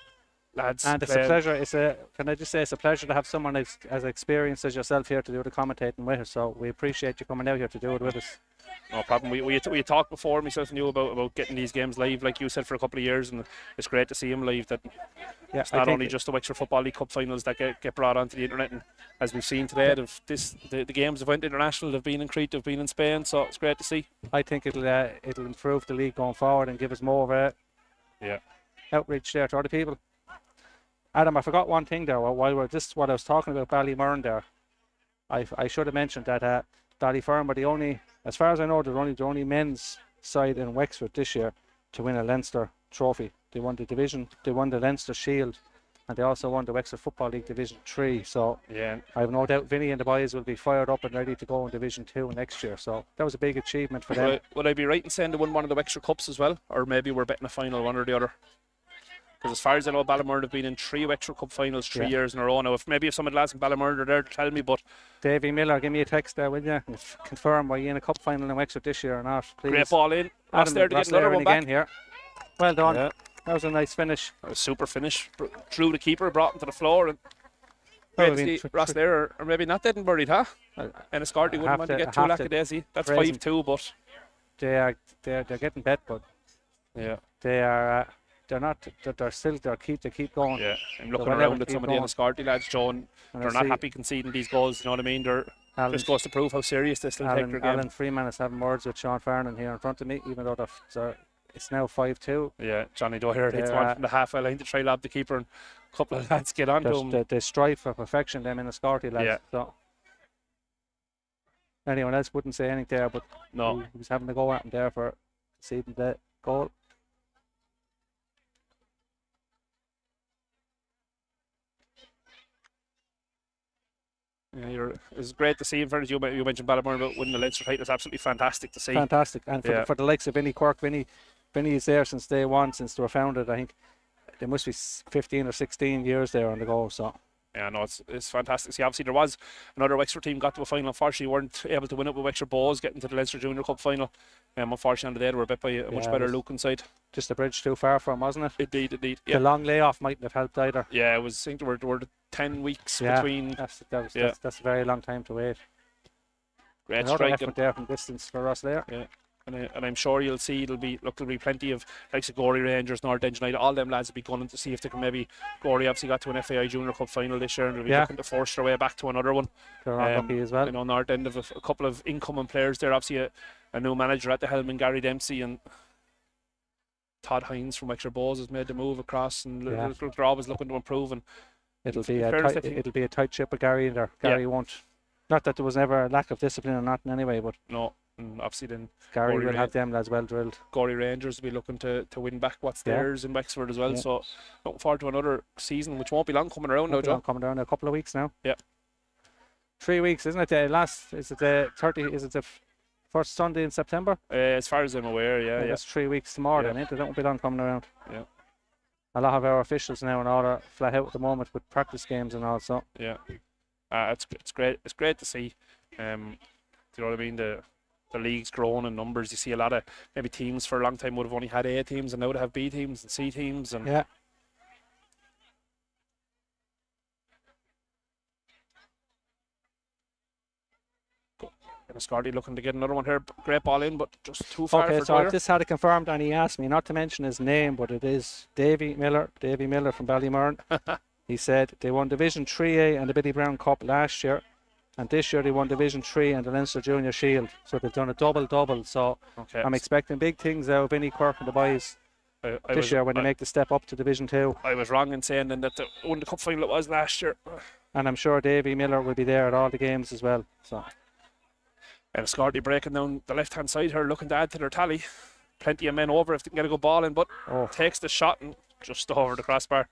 lads. And it's a pleasure. Can I just say it's a pleasure to have someone as experienced as yourself here to do the commentating with us. So we appreciate you coming out here to do it with us. No problem. We talked before, myself and you, about getting these games live, like you said, for a couple of years, and it's great to see them live. That it's not only just the Wexford Football League Cup finals that get brought onto the internet, and as we've seen today, the games have went international. They've been in Crete, they've been in Spain, so it's great to see. I think it'll improve the league going forward and give us more of a outreach there to other people. Adam, I forgot one thing there. While what I was talking about Ballymurn there, I should have mentioned that Ballyfermot were the only, as far as I know, they're the only men's side in Wexford this year to win a Leinster trophy. They won the division, they won the Leinster Shield, and they also won the Wexford Football League Division 3. So I have no doubt Vinny and the boys will be fired up and ready to go in Division 2 next year. So that was a big achievement for them. Would I be right in saying they won one of the Wexford Cups as well, or maybe we're betting a final, one or the other? Because as far as I know, Ballymurn have been in 3 Wexford Cup finals 3 Yeah. years in a row now. If some of the lads in Ballymurn are there to tell me, but Davy Miller, give me a text there, will you? And confirm were you in a cup final in Wexford this year or not, please. great ball in. Adam Rosslare to get another Rosslare in one back. again here. Well done. Yeah. That was a nice finish. That was super finish. Drew the keeper, brought him to the floor, and That great would to have see been Rosslare are maybe not dead and buried, huh? Enniscorthy wouldn't want to get too lackadaisy. That's praise 5-2, but they're getting bet, but yeah, they're not. They keep going. yeah. I'm looking They'll around never at some keep of the going. Enniscorthy lads, Joe, and And they're I not see happy conceding these goals. You know what I mean? They're Alan, just goes to prove how serious they still take their game. Alan Freeman is having words with Sean Farnan here in front of me, even though it's now 5-2. Yeah, Johnny Dwyer hits They're, one from the halfway line to try lob the keeper, and a couple of lads get onto him. They strive for perfection, them in the Scotty lads. Yeah. So anyone else wouldn't say anything there, but No, he was having to go at him there for conceding the goal. yeah, it's great to see. In front of you mentioned Ballymurn about winning the Leinster title. It's absolutely fantastic to see. Fantastic. And for the likes of Vinnie Quirk, Vinnie is there since day one, since they were founded. I think there must be 15 or 16 years there on the go. So Yeah, no, it's fantastic. See, obviously there was another Wexford team got to a final. Unfortunately, weren't able to win it with Wexford Bows getting to the Leinster Junior Cup final. Unfortunately, on the day they were bet by a much better Lucan side. just a bridge too far from, wasn't it? Indeed. The Yeah, long layoff mightn't have helped either. yeah. It was. I think there were 10 weeks Yeah, between. that's a very long time to wait. Great Another strike. effort there from distance for us there. Yeah. And I'm sure you'll see there'll be plenty of like Gorey Rangers, North End United, all them lads will be gunning to see if they can maybe. Gorey obviously got to an FAI Junior Cup final this year and they'll be looking to force their way back to another one. They're unlucky as well. You know, North End have a couple of incoming players there. Obviously, a new manager at the helm in Gary Dempsey, and Todd Hines from Wexford Bows has made the move across, and they're always looking to improve. And It'll be a tight ship with Gary in there. Gary won't. Not that there was never a lack of discipline or nothing anyway, but no. And obviously then Gary will have them lads well drilled. Gorey Rangers will be looking to win back what's theirs in Wexford as well. Yeah. So looking forward to another season, which won't be long coming around now, Joe. Coming down in a couple of weeks now. Yeah. 3 weeks, isn't it? Is it the 30? Is it the first Sunday in September? As far as I'm aware, yeah. That's 3 weeks tomorrow, Yeah. then, ain't it? That won't be long coming around. Yeah. A lot of our officials now and all are flat out at the moment with practice games and all. So Yeah. It's great. It's great to see. Do you know what I mean? The league's grown in numbers. You see a lot of maybe teams for a long time would have only had A teams, and now they have B teams and C teams. And yeah. Enniscorthy looking to get another one here. Great ball in, but just too far Okay, for so Dwyer. I've just had it confirmed, and he asked me not to mention his name, but it is Davy Miller from Ballymurn. He said they won Division 3A and the Billy Brown Cup last year, and this year they won Division 3 and the Leinster Junior Shield. So they've done a double. So Okay. I'm expecting big things out of Vinnie Quirk and the boys this year when they make the step up to Division 2. I was wrong in saying then that they won the cup final it was last year. And I'm sure Davy Miller will be there at all the games as well. So Enniscorthy breaking down the left hand side here, looking to add to their tally. Plenty of men over if they can get a good ball in, but takes the shot and just over the crossbar.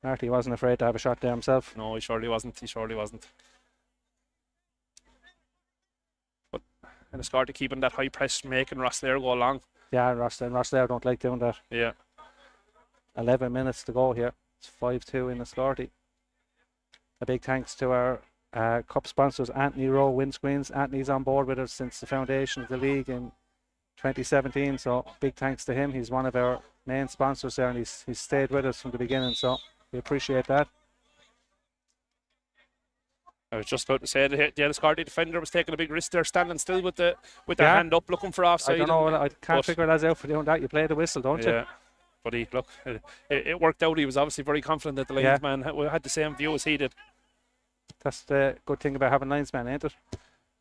Marty wasn't afraid to have a shot there himself. No, he surely wasn't. But Enniscorthy keeping that high press, making Rosslare go along. Yeah, Rosslare don't like doing that. Yeah. 11 minutes to go here. It's 5-2 in Enniscorthy. A big thanks to our cup sponsors, Anthony Rowe Windscreens. Anthony's on board with us since the foundation of the league in 2017, so big thanks to him. He's one of our main sponsors there, and he's stayed with us from the beginning, so we appreciate that. I was just about to say that the Enniscorthy defender was taking a big risk there, standing still with the hand up, looking for offside. I don't know. I can't figure that out for doing that. You play the whistle, don't you? Yeah. But it worked out. He was obviously very confident that the linesman had the same view as he did. That's the good thing about having linesmen, ain't it?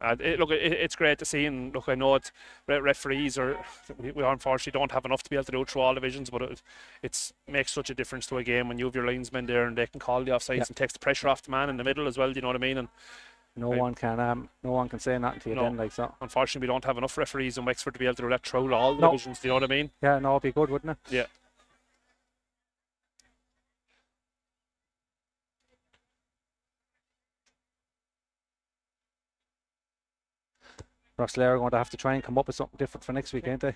It's great to see, and look, I know it's referees we unfortunately don't have enough to be able to do through all divisions, but it makes such a difference to a game when you have your linesmen there and they can call the offsides and takes the pressure off the man in the middle as well. Do you know what I mean? And no one can say nothing to you then, like so. Unfortunately, we don't have enough referees in Wexford to be able to do that through all the divisions. Do you know what I mean? Yeah, no, it'd be good, wouldn't it? Yeah. Rosslare are going to have to try and come up with something different for next week, ain't they?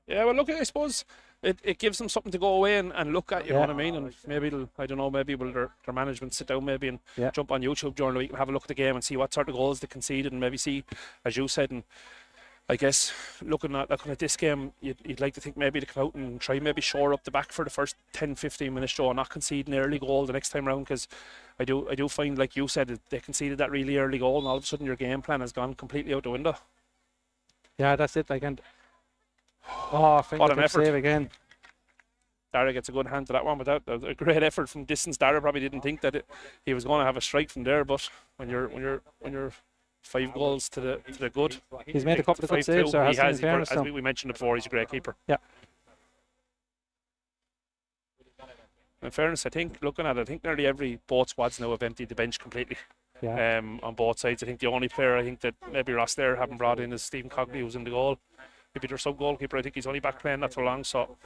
Yeah, well, look, I suppose it gives them something to go away and look at, you know what I mean? And maybe I don't know, maybe will their management sit down maybe and jump on YouTube during the week and have a look at the game and see what sort of goals they conceded and maybe see, as you said, and I guess looking at this game, you'd like to think maybe to come out and try maybe shore up the back for the first 10-15 minutes, Joe, and not concede an early goal the next time round, because I do find, like you said, they conceded that really early goal and all of a sudden your game plan has gone completely out the window. Yeah, that's it. Like, and what an effort! Save again. Dara gets a good hand to that one, but that was a great effort from distance. Dara probably didn't think that he was going to have a strike from there, but when you're 5 goals to the good, he's made a couple of good saves. So he has. As we mentioned before, he's a great keeper. Yeah. In fairness, I think looking at it, I think nearly both squads now have emptied the bench completely. Yeah. On both sides, I think the only player I think that maybe Rosslare haven't brought in is Stephen Cogley, who's in the goal. Maybe their sub goalkeeper. I think he's only back playing not so long. So,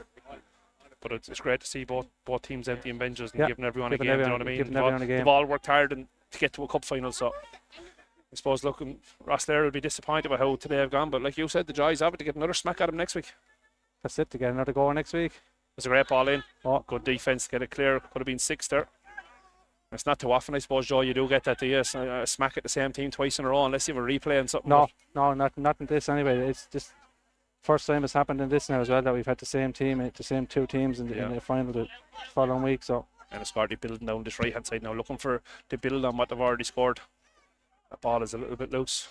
but it's great to see both teams emptying benches and giving everyone a game. You know what I mean? They've all worked hard to get to a cup final. So, I suppose looking, Rosslare will be disappointed by how today have gone. But like you said, the joys of it to get another smack at them next week. That's it, to get another goal next week. It's a great ball in. Good defence, get it clear. Could have been 6 there. It's not too often, I suppose, Joe, you do get that, do you? A smack at the same team twice in a row, unless you have a replay and something. No, not in this anyway. It's just first time it's happened in this now as well, that we've had the same team, the same 2 teams in the final the following week. So Enniscorthy building down this right hand side now, looking for to build on what they've already scored. That ball is a little bit loose.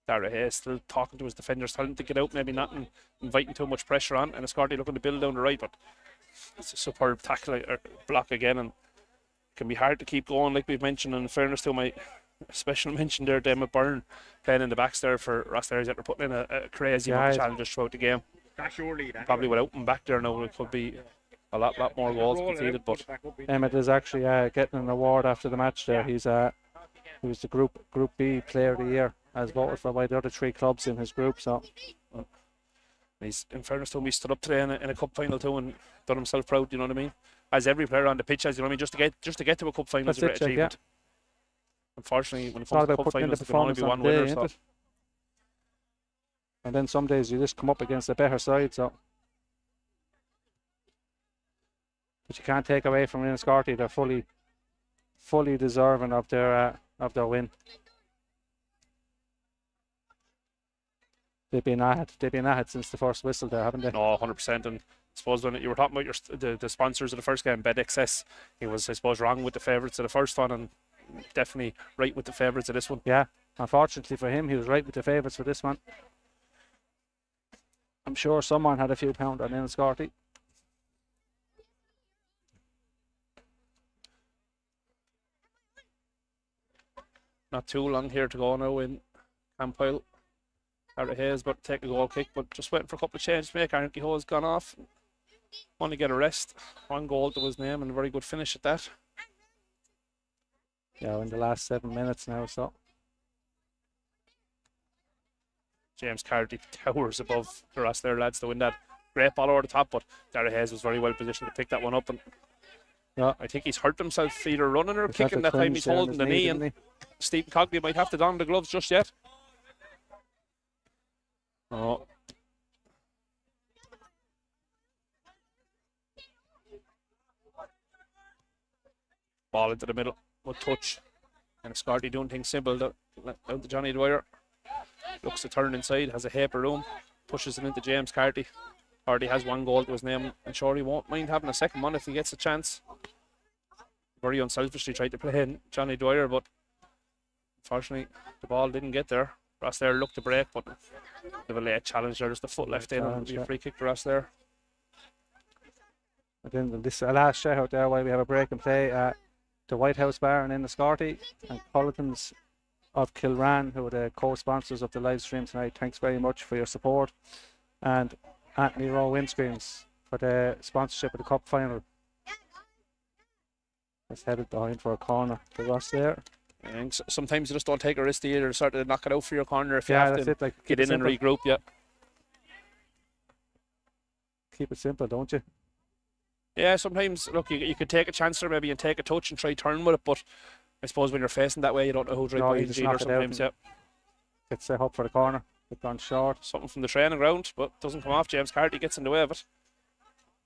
Dara Hayes still talking to his defenders, telling them to get out, maybe not inviting too much pressure on. And Enniscorthy looking to build down the right, but it's a superb tackle or block again, and it can be hard to keep going, like we've mentioned. And in fairness to my special mention there, Dermot Byrne playing in the backs there for Rosslare, that they're putting in a crazy amount of challenges throughout the game. Probably without him back there now, it could be a lot more goals conceded. But Emmett is actually getting an award after the match there. He was the Group B Player of the Year, as voted for by the other 3 clubs in his group. So he's, in fairness to him, he stood up today in a cup final too and done himself proud, you know what I mean? As every player on the pitch has, you know what I mean? Just to get to a cup final is a great achievement. Unfortunately, when it comes to cup finals, there can only be one winner. So. And then some days you just come up against a better side. So, but you can't take away from Enniscorthy. They're fully deserving of their win. They've been at it since the first whistle there, haven't they? No, 100%. And I suppose when you were talking about the sponsors of the first game, BetXS, he was, I suppose, wrong with the favourites of the first one and definitely right with the favourites of this one. Yeah, unfortunately for him, he was right with the favourites for this one. I'm sure someone had a few pound on Enniscorthy. Not too long here to go now in Campile. Dara Hayes about to take a goal kick, but just waiting for a couple of changes to make. Aaron Kehoe's gone off. Want to get a rest. 1 goal to his name and a very good finish at that. Yeah, in the last 7 minutes now, so. James Carty towers above the rest of their lads to win that. Great ball over the top, but Dara Hayes was very well positioned to pick that one up. And I think he's hurt himself either running or kicking that time. He's holding the knee, and Stephen Cogley might have to don the gloves just yet. Oh. Ball into the middle. Good touch. And Enniscorthy doing things simple down to Johnny Dwyer. Looks to turn inside, has a heap of room, pushes it into James Carty. Already has 1 goal to his name, and sure he won't mind having a second one if he gets a chance. Very unselfishly tried to play in Johnny Dwyer, but unfortunately the ball didn't get there. Rosslare looked to break, but they have a late challenge there, just a foot left in, and it'll be a free kick for Rosslare. Again, this last shout out there while we have a break and play. The White House Bar in Enniscorthy and Culletons of Kilran, who are the co-sponsors of the live stream tonight. Thanks very much for your support. And Anthony Rowe Windscreens for the sponsorship of the cup final. It's headed behind for a corner to Rosslare. And sometimes you just don't take a risk either, sort of knock it out for your corner if you have to like, get in and regroup. Yeah. Keep it simple, don't you? Yeah, sometimes, look, you could take a chance there maybe and take a touch and try turn with it, but I suppose when you're facing that way, you don't know who's right No, you behind the just dealer knock it out sometimes. Yeah, Gets set up for the corner. It's gone short. something from the training ground, but doesn't come off. James Carty gets in the way of it.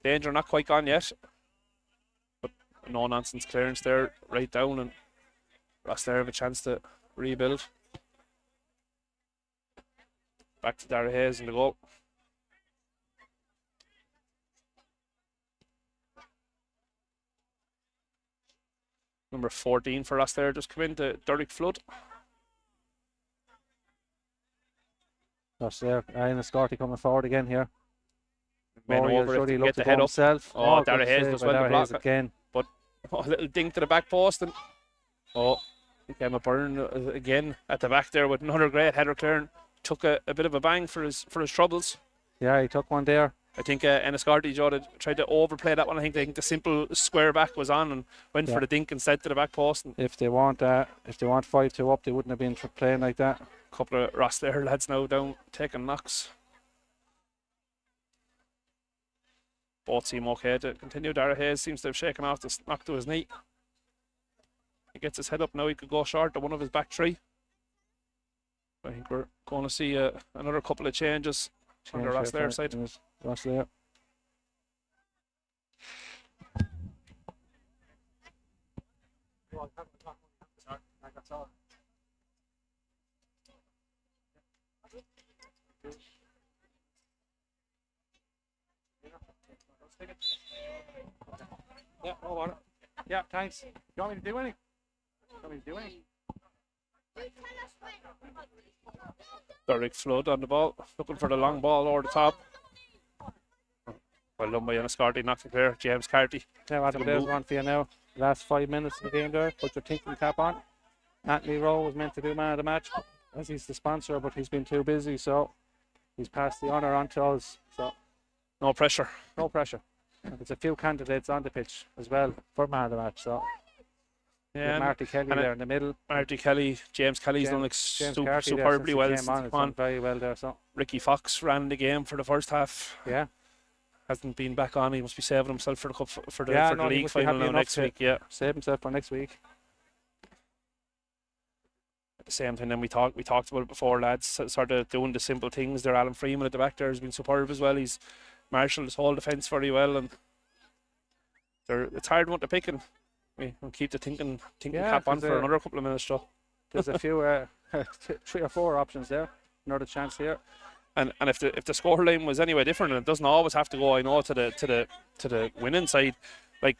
Danger not quite gone yet, but no nonsense clearance there, right down, and Rosslare have a chance to rebuild. Back to Dara Hayes in the goal. Number 14 for Rosslare just come in, to Derek Flood. That's there. Enniscorthy coming forward again here. Men Rowe over it to looked get the to head go up. himself. Oh, Good Dara Hayes save does by well to Dara block Hayes it. again. Oh, a little dink to the back post, and Emma Byrne again at the back there with another great header clearing. Took a bit of a bang for his troubles. Yeah, he took one there. I think Enniscorthy tried to overplay that one. I think the simple square back was on and went for the dink instead to the back post. And If they want 5-2 up, they wouldn't have been playing like that. a couple of Rosslare lads now down taking knocks. Both seem okay to continue. Dara Hayes seems to have shaken off the knock to his knee. He gets his head up now. He could go short to one of his back three. I think we're going to see another couple of changes on the Rosslare side. Rosslare. Yeah, no water. Yeah, thanks. You want me to do anything? Derek Flood on the ball, looking for the long ball over the top. Well done by Enniscorthy, knocked it clear. James Carty. Now, Adam Blair's on for you now. Last 5 minutes of the game there. Put your thinking cap on. Anthony Rowe was meant to do man of the match as he's the sponsor, but he's been too busy, so he's passed the honour on to us. So No pressure. no pressure. And there's a few candidates on the pitch as well for man of the match. So Yeah, Marty Kelly and there in the middle. Marty Kelly, James Kelly's done like James Carty there superbly since well. he Since came on, he he's come on. done very well there. So Ricky Fox ran the game for the first half. yeah, Hasn't been back on. He must be saving himself for the cup for the Yeah, no, he league must be final happy now enough next to- week. Yeah. save himself for next week. At the same time, then we talked about it before, lads. Sort of doing the simple things there. Alan Freeman at the back there has been superb as well. He's marshalled his whole defence very well, and it's hard one to pick, and we'll keep the thinking Yeah, cap on there's for a- another couple of minutes, so. There's a few, 3 or 4 options there. Another chance here. And if the scoreline was anyway different, and it doesn't always have to go, I know, to the winning side. Like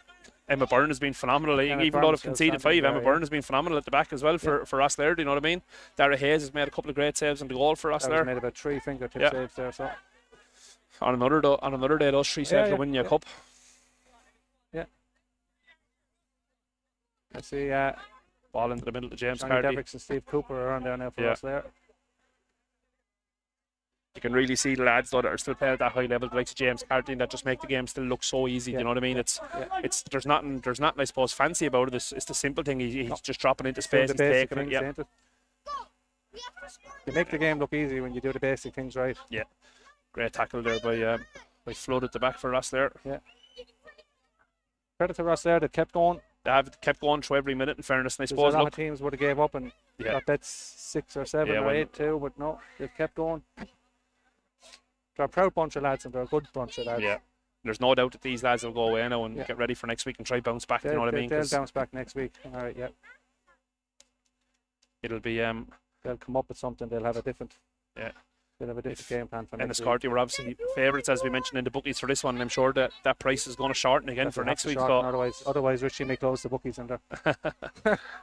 Emma Byrne has been phenomenal. Emma Even though Byrne's they've conceded 5, outstanding Emma there, Byrne has been phenomenal at the back as well for us there. Do you know what I mean? Dara Hayes has made a couple of great saves on the goal for us That there. was made about 3 fingertip Yeah. saves there. So On another day, those 3 saves will win you a cup. let's see. Ball into the middle to James Johnny Carty. Devericks and Steve Cooper are on there now for Yeah. us there. You can really see the lads though that are still playing at that high level, like James Carty, that just make the game still look so easy. Do you know what I mean? It's there's nothing I suppose fancy about it. It's the simple thing. He's just dropping into Still space, the he's basic taking it. things, Yeah, ain't it? You make the game look easy when you do the basic things right. great tackle there by Flood at the back for us there. Credit to Ross there, they kept going. They have kept going through every minute. In fairness, and I There's suppose a lot look, of teams would have gave up and got bets 6 or 7 Yeah, or well- 8 too, but no, they've kept going. They're a proud bunch of lads and they're a good bunch of lads. yeah. There's no doubt that these lads will go away now and get ready for next week and try bounce back. Do you know what I mean? They'll 'Cause bounce back next week. All right, yeah. it'll be They'll come up with something. They'll have a different. Yeah. They'll have a different game plan for next week. Enniscorthy were obviously favourites as we mentioned in the bookies for this one, and I'm sure that price is going to shorten again for They'll have next to week. shorten, So otherwise Richie may close the bookies and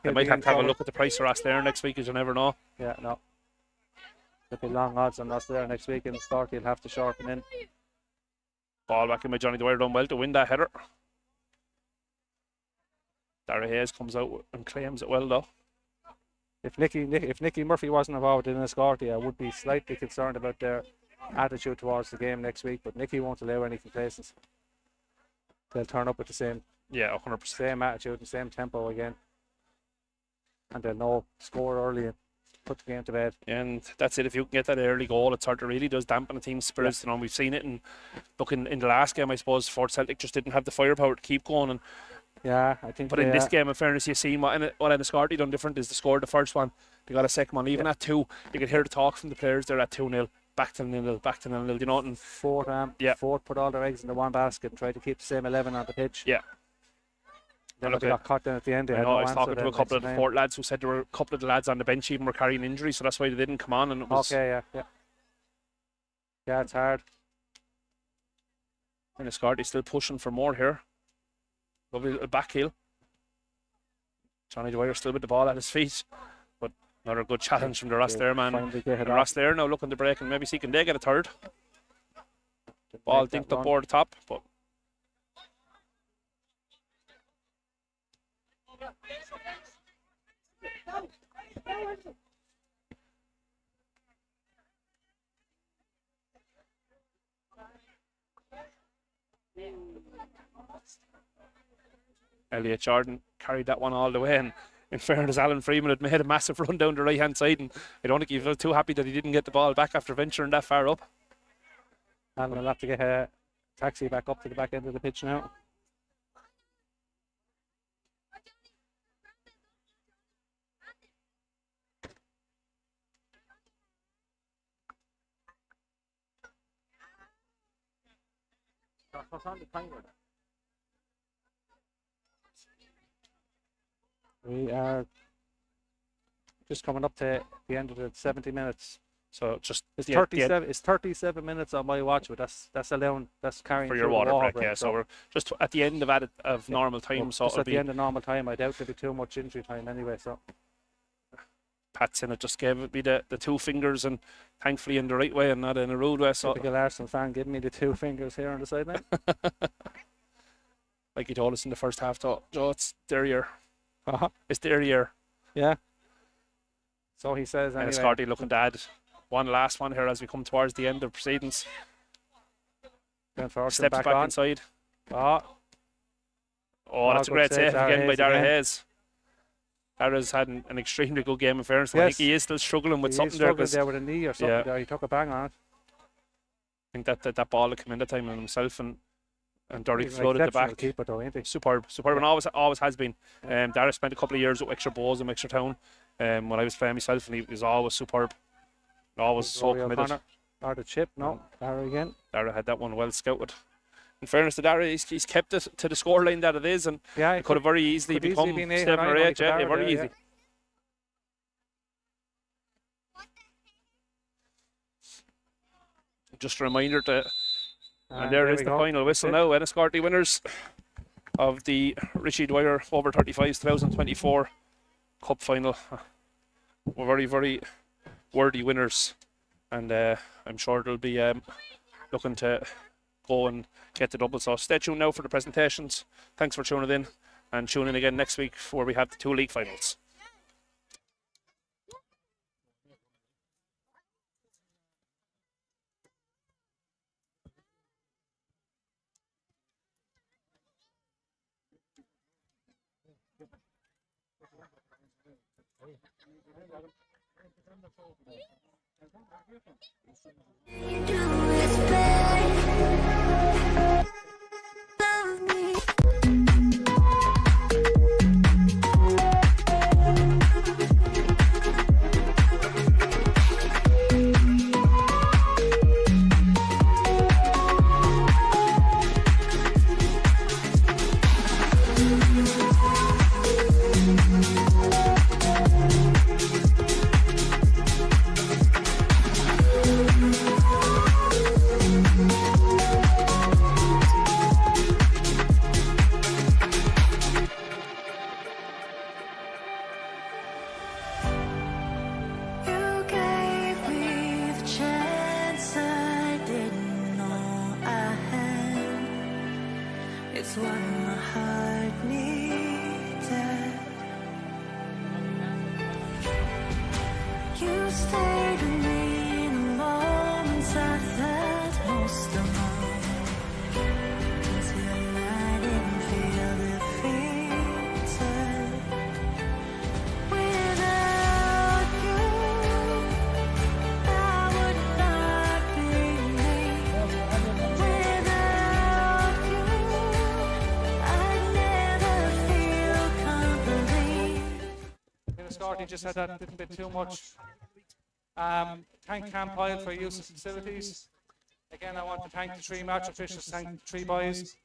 they might have to have a look at the price for us there next week, as you never know. Yeah, no. There'll be long odds on us there next week, and Starkey will have to shorten in. Ball back in by Johnny Dwyer, done well to win that header. Dara Hayes comes out and claims it well though. If Nicky Murphy wasn't involved in Enniscorthy, I would be slightly concerned about their attitude towards the game next week. But Nicky won't allow any complacency. They'll turn up with the same 100%. same attitude and same tempo again, and they'll know score early and put the game to bed. And that's it. If you can get that early goal, it sort of really does dampen the team's spirits. You know, we've seen it in the last game, I suppose. Fort Celtic just didn't have the firepower to keep going, and Yeah, I think. But in this game, in fairness, you see what Enniscorthy done different is they scored the first one, they got a second one. Even at 2, you could hear the talk from the players. They're at 2-0, back to 0-0, back to 0-0. You know, and Fort put all their eggs into one basket and tried to keep the same 11 on the pitch. Yeah. Then they got caught down at the end. I was talking to a couple of the Fort lads who said there were a couple of the lads on the bench even were carrying injuries, so that's why they didn't come on. And it was yeah, it's hard. Enniscorthy still pushing for more here. Lovely little back heel. Johnny Dwyer still with the ball at his feet, but another good challenge from the Rosslare man. Rosslare now looking to break and maybe see can they get a third. Ball dinked up over the top, but Elliot Jordan carried that one all the way, and in fairness, Alan Freeman had made a massive run down the right hand side, and I don't think he was too happy that he didn't get the ball back after venturing that far up. Alan will have to get a taxi back up to the back end of the pitch now. What's on the timer? We are just coming up to the end of the 70 minutes. So just it's 37. It's 37 minutes on my watch, but that's allowing carrying for your water break. Yeah, so we're just at the end of normal time. Well, so just at the end of normal time. I doubt there'll be too much injury time anyway. So Pat's in it just gave me the 2 fingers, and thankfully in the right way and not in a rude way. So typical Arsenal fan giving me the 2 fingers here on the sideline. Like he told us in the first half, Joe, it's their year. It's their year. Yeah. So he says anyway. Enniscorthy looking to add one last one here as we come towards the end of proceedings. Steps back inside. That's a great save again by Dara Hayes. Dara's had an extremely good game in fairness. Yes. I think he is still struggling with something there. There with a knee or something there. He took a bang on it. I think that ball had come in that time on himself, and Derrick floated the back. Keeper though, ain't he? Superb, and always has been. Dara spent a couple of years with Extra Bowes and Extra Town when I was playing myself, and he was always superb. Always so committed. Or the chip, no. Dara again. Dara had that one well scouted. In fairness to Dara, he's kept it to the scoreline that it is, and it could have very easily become 7 or 8. Yeah, very easy. Just a reminder to, and there is the final whistle now. Enniscorthy winners of the Richie Dwyer over 35s 2024 Cup final. We're very, very worthy winners, and I'm sure they'll be looking to go and get the double. So stay tuned now for the presentations. Thanks for tuning in, and tune in again next week where we have the 2 league finals. Enniscorthy just had that little bit too much. Thank Campile for use of facilities. Again, I want to thank the 3 match officials, thank the 3 boys.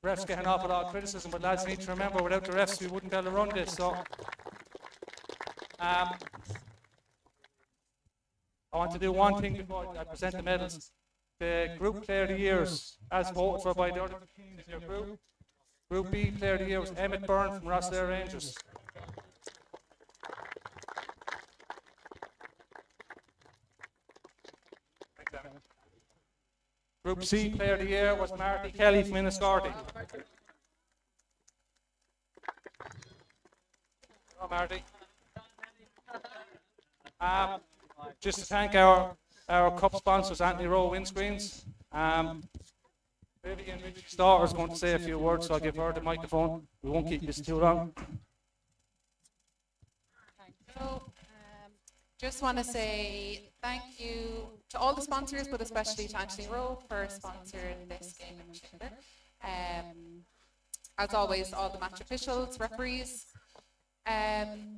Refs get an awful lot of criticism, but lads need to remember, without the refs, we wouldn't be able to run this. So, I want to do one thing before I present the medals. The Group Player of the Years, as voted for by the other teams in your group. Group B Player of the Year was Emmett Byrne from Rosslare Rangers. Group C Player of the Year was Marty Kelly from Enniscorthy. Oh, Marty. Just to thank our cup sponsors, Anthony Rowe Windscreens. Vivian Richie's daughter is going to say a few words, so I'll give her the microphone. We won't keep this too long. So, just want to say thank you to all the sponsors, but especially to Anthony Rowe for sponsoring this game in particular. As always, all the match officials, referees,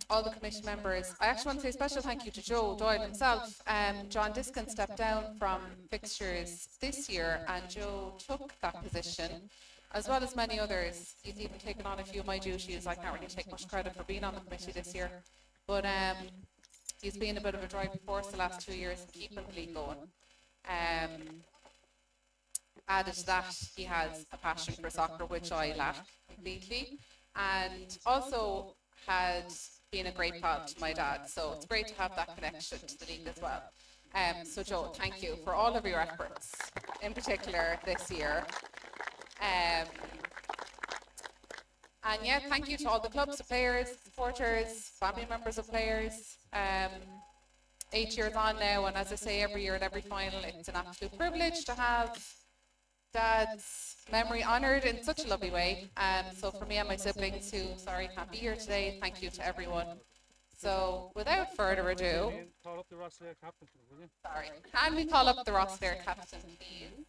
all the commission members. I actually want to say a special thank you to Joe Dwyer himself. John Diskin stepped down from fixtures this year, and Joe took that position, as well as many others. He's even taken on a few of my duties. I can't really take much credit for being on the committee this year, but he's been a bit of a driving force the last 2 years in keeping the league going. Added to that, he has a passion for soccer, which I lack completely, and also had been a great pal to my dad, so it's great to have that connection to the league as well. So Joe, thank you for all of your efforts, in particular this year. And yeah, thank you to all the clubs, the players, supporters, family members of players. 8 years on now, and as I say, every year at every final, it's an absolute privilege to have Dad's memory honoured in such a lovely way. So for me and my siblings who, sorry, can't be here today, thank you to everyone. So without further ado, Call up the Rosslare captain, will you? sorry, can we call up the Rosslare captain, please?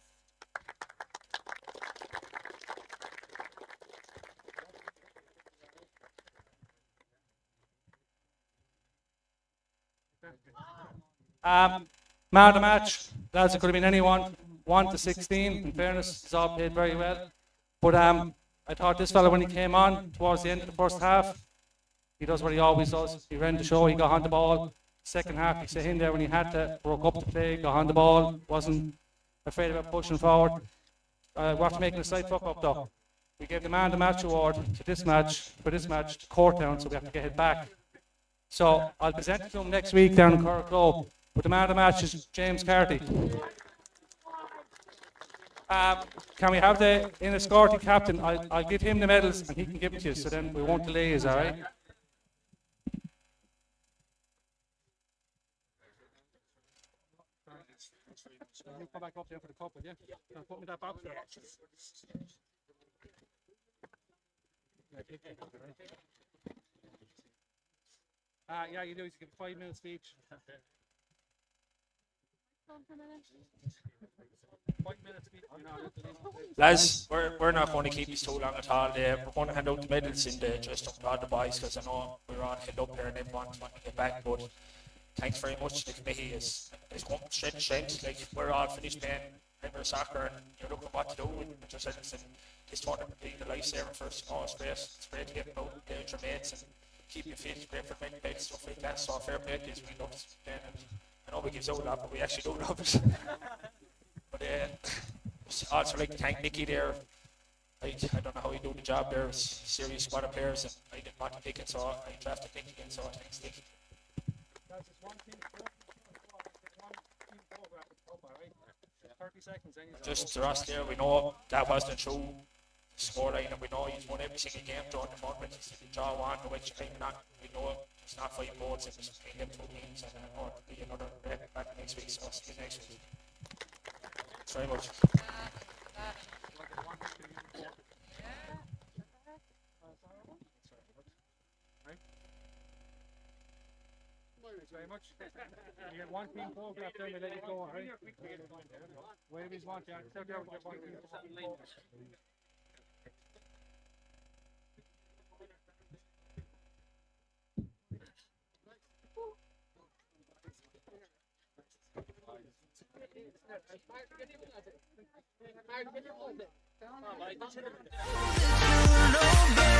Man of the match, lads, it could have been anyone, 1 to 16. In fairness, he's all played very well. But I thought this fella, when he came on towards the end of the first half, he does what he always does. He ran the show, he got on the ball. Second half, he stayed in there when he had to, broke up the play, got on the ball, wasn't afraid about pushing forward. We're after making a slight fuck up though. We gave the man of the match award to this match, for this match, to Courtown, so we have to get it back. So I'll present it to him next week down in Cork. But the man of the match is James Carty. Can we have the Enniscorthy captain? I'll give him the medals and he can give it to you, so then we won't delay you, all right? You come back up there for the cup, will you? Put me that box there. Yeah, you do. You give 5 minutes speech. 5 minutes speech. Lads, we're not going to keep you too long at all. We're going to hand out the medals in the just up to the boys, because I know we're on head up there and everyone wants to get back. But thanks very much to the committee. It's come straight to strength. Like, we're all finished playing regular soccer and you're looking what to do with yourselves. And this tournament being the lifesaver for us. It's great. It's great to get out there with your mates and keep you fit. Great for mental health, stuff like that. So fair play to us. We love it. I know we give out a lot, but we actually do love it. But I'd also like to thank Nicky there. I don't know how he do the job there. It's a serious squad of players, and I didn't want to pick it, so I drafted Nick again. So thanks, Nick. Just the rest there, we know that was the true scoreline, and we know he's won every single game during the tournament. He's draw one, which time not. We know it's not 5 goals, it's between them 2 games, and it'll be another back next week. So see you next week. Thanks very much. Thanks very much. You get one team photograph, then we let you go, alright? Whatever you want, yeah. Step there, get one team photograph. You know, baby.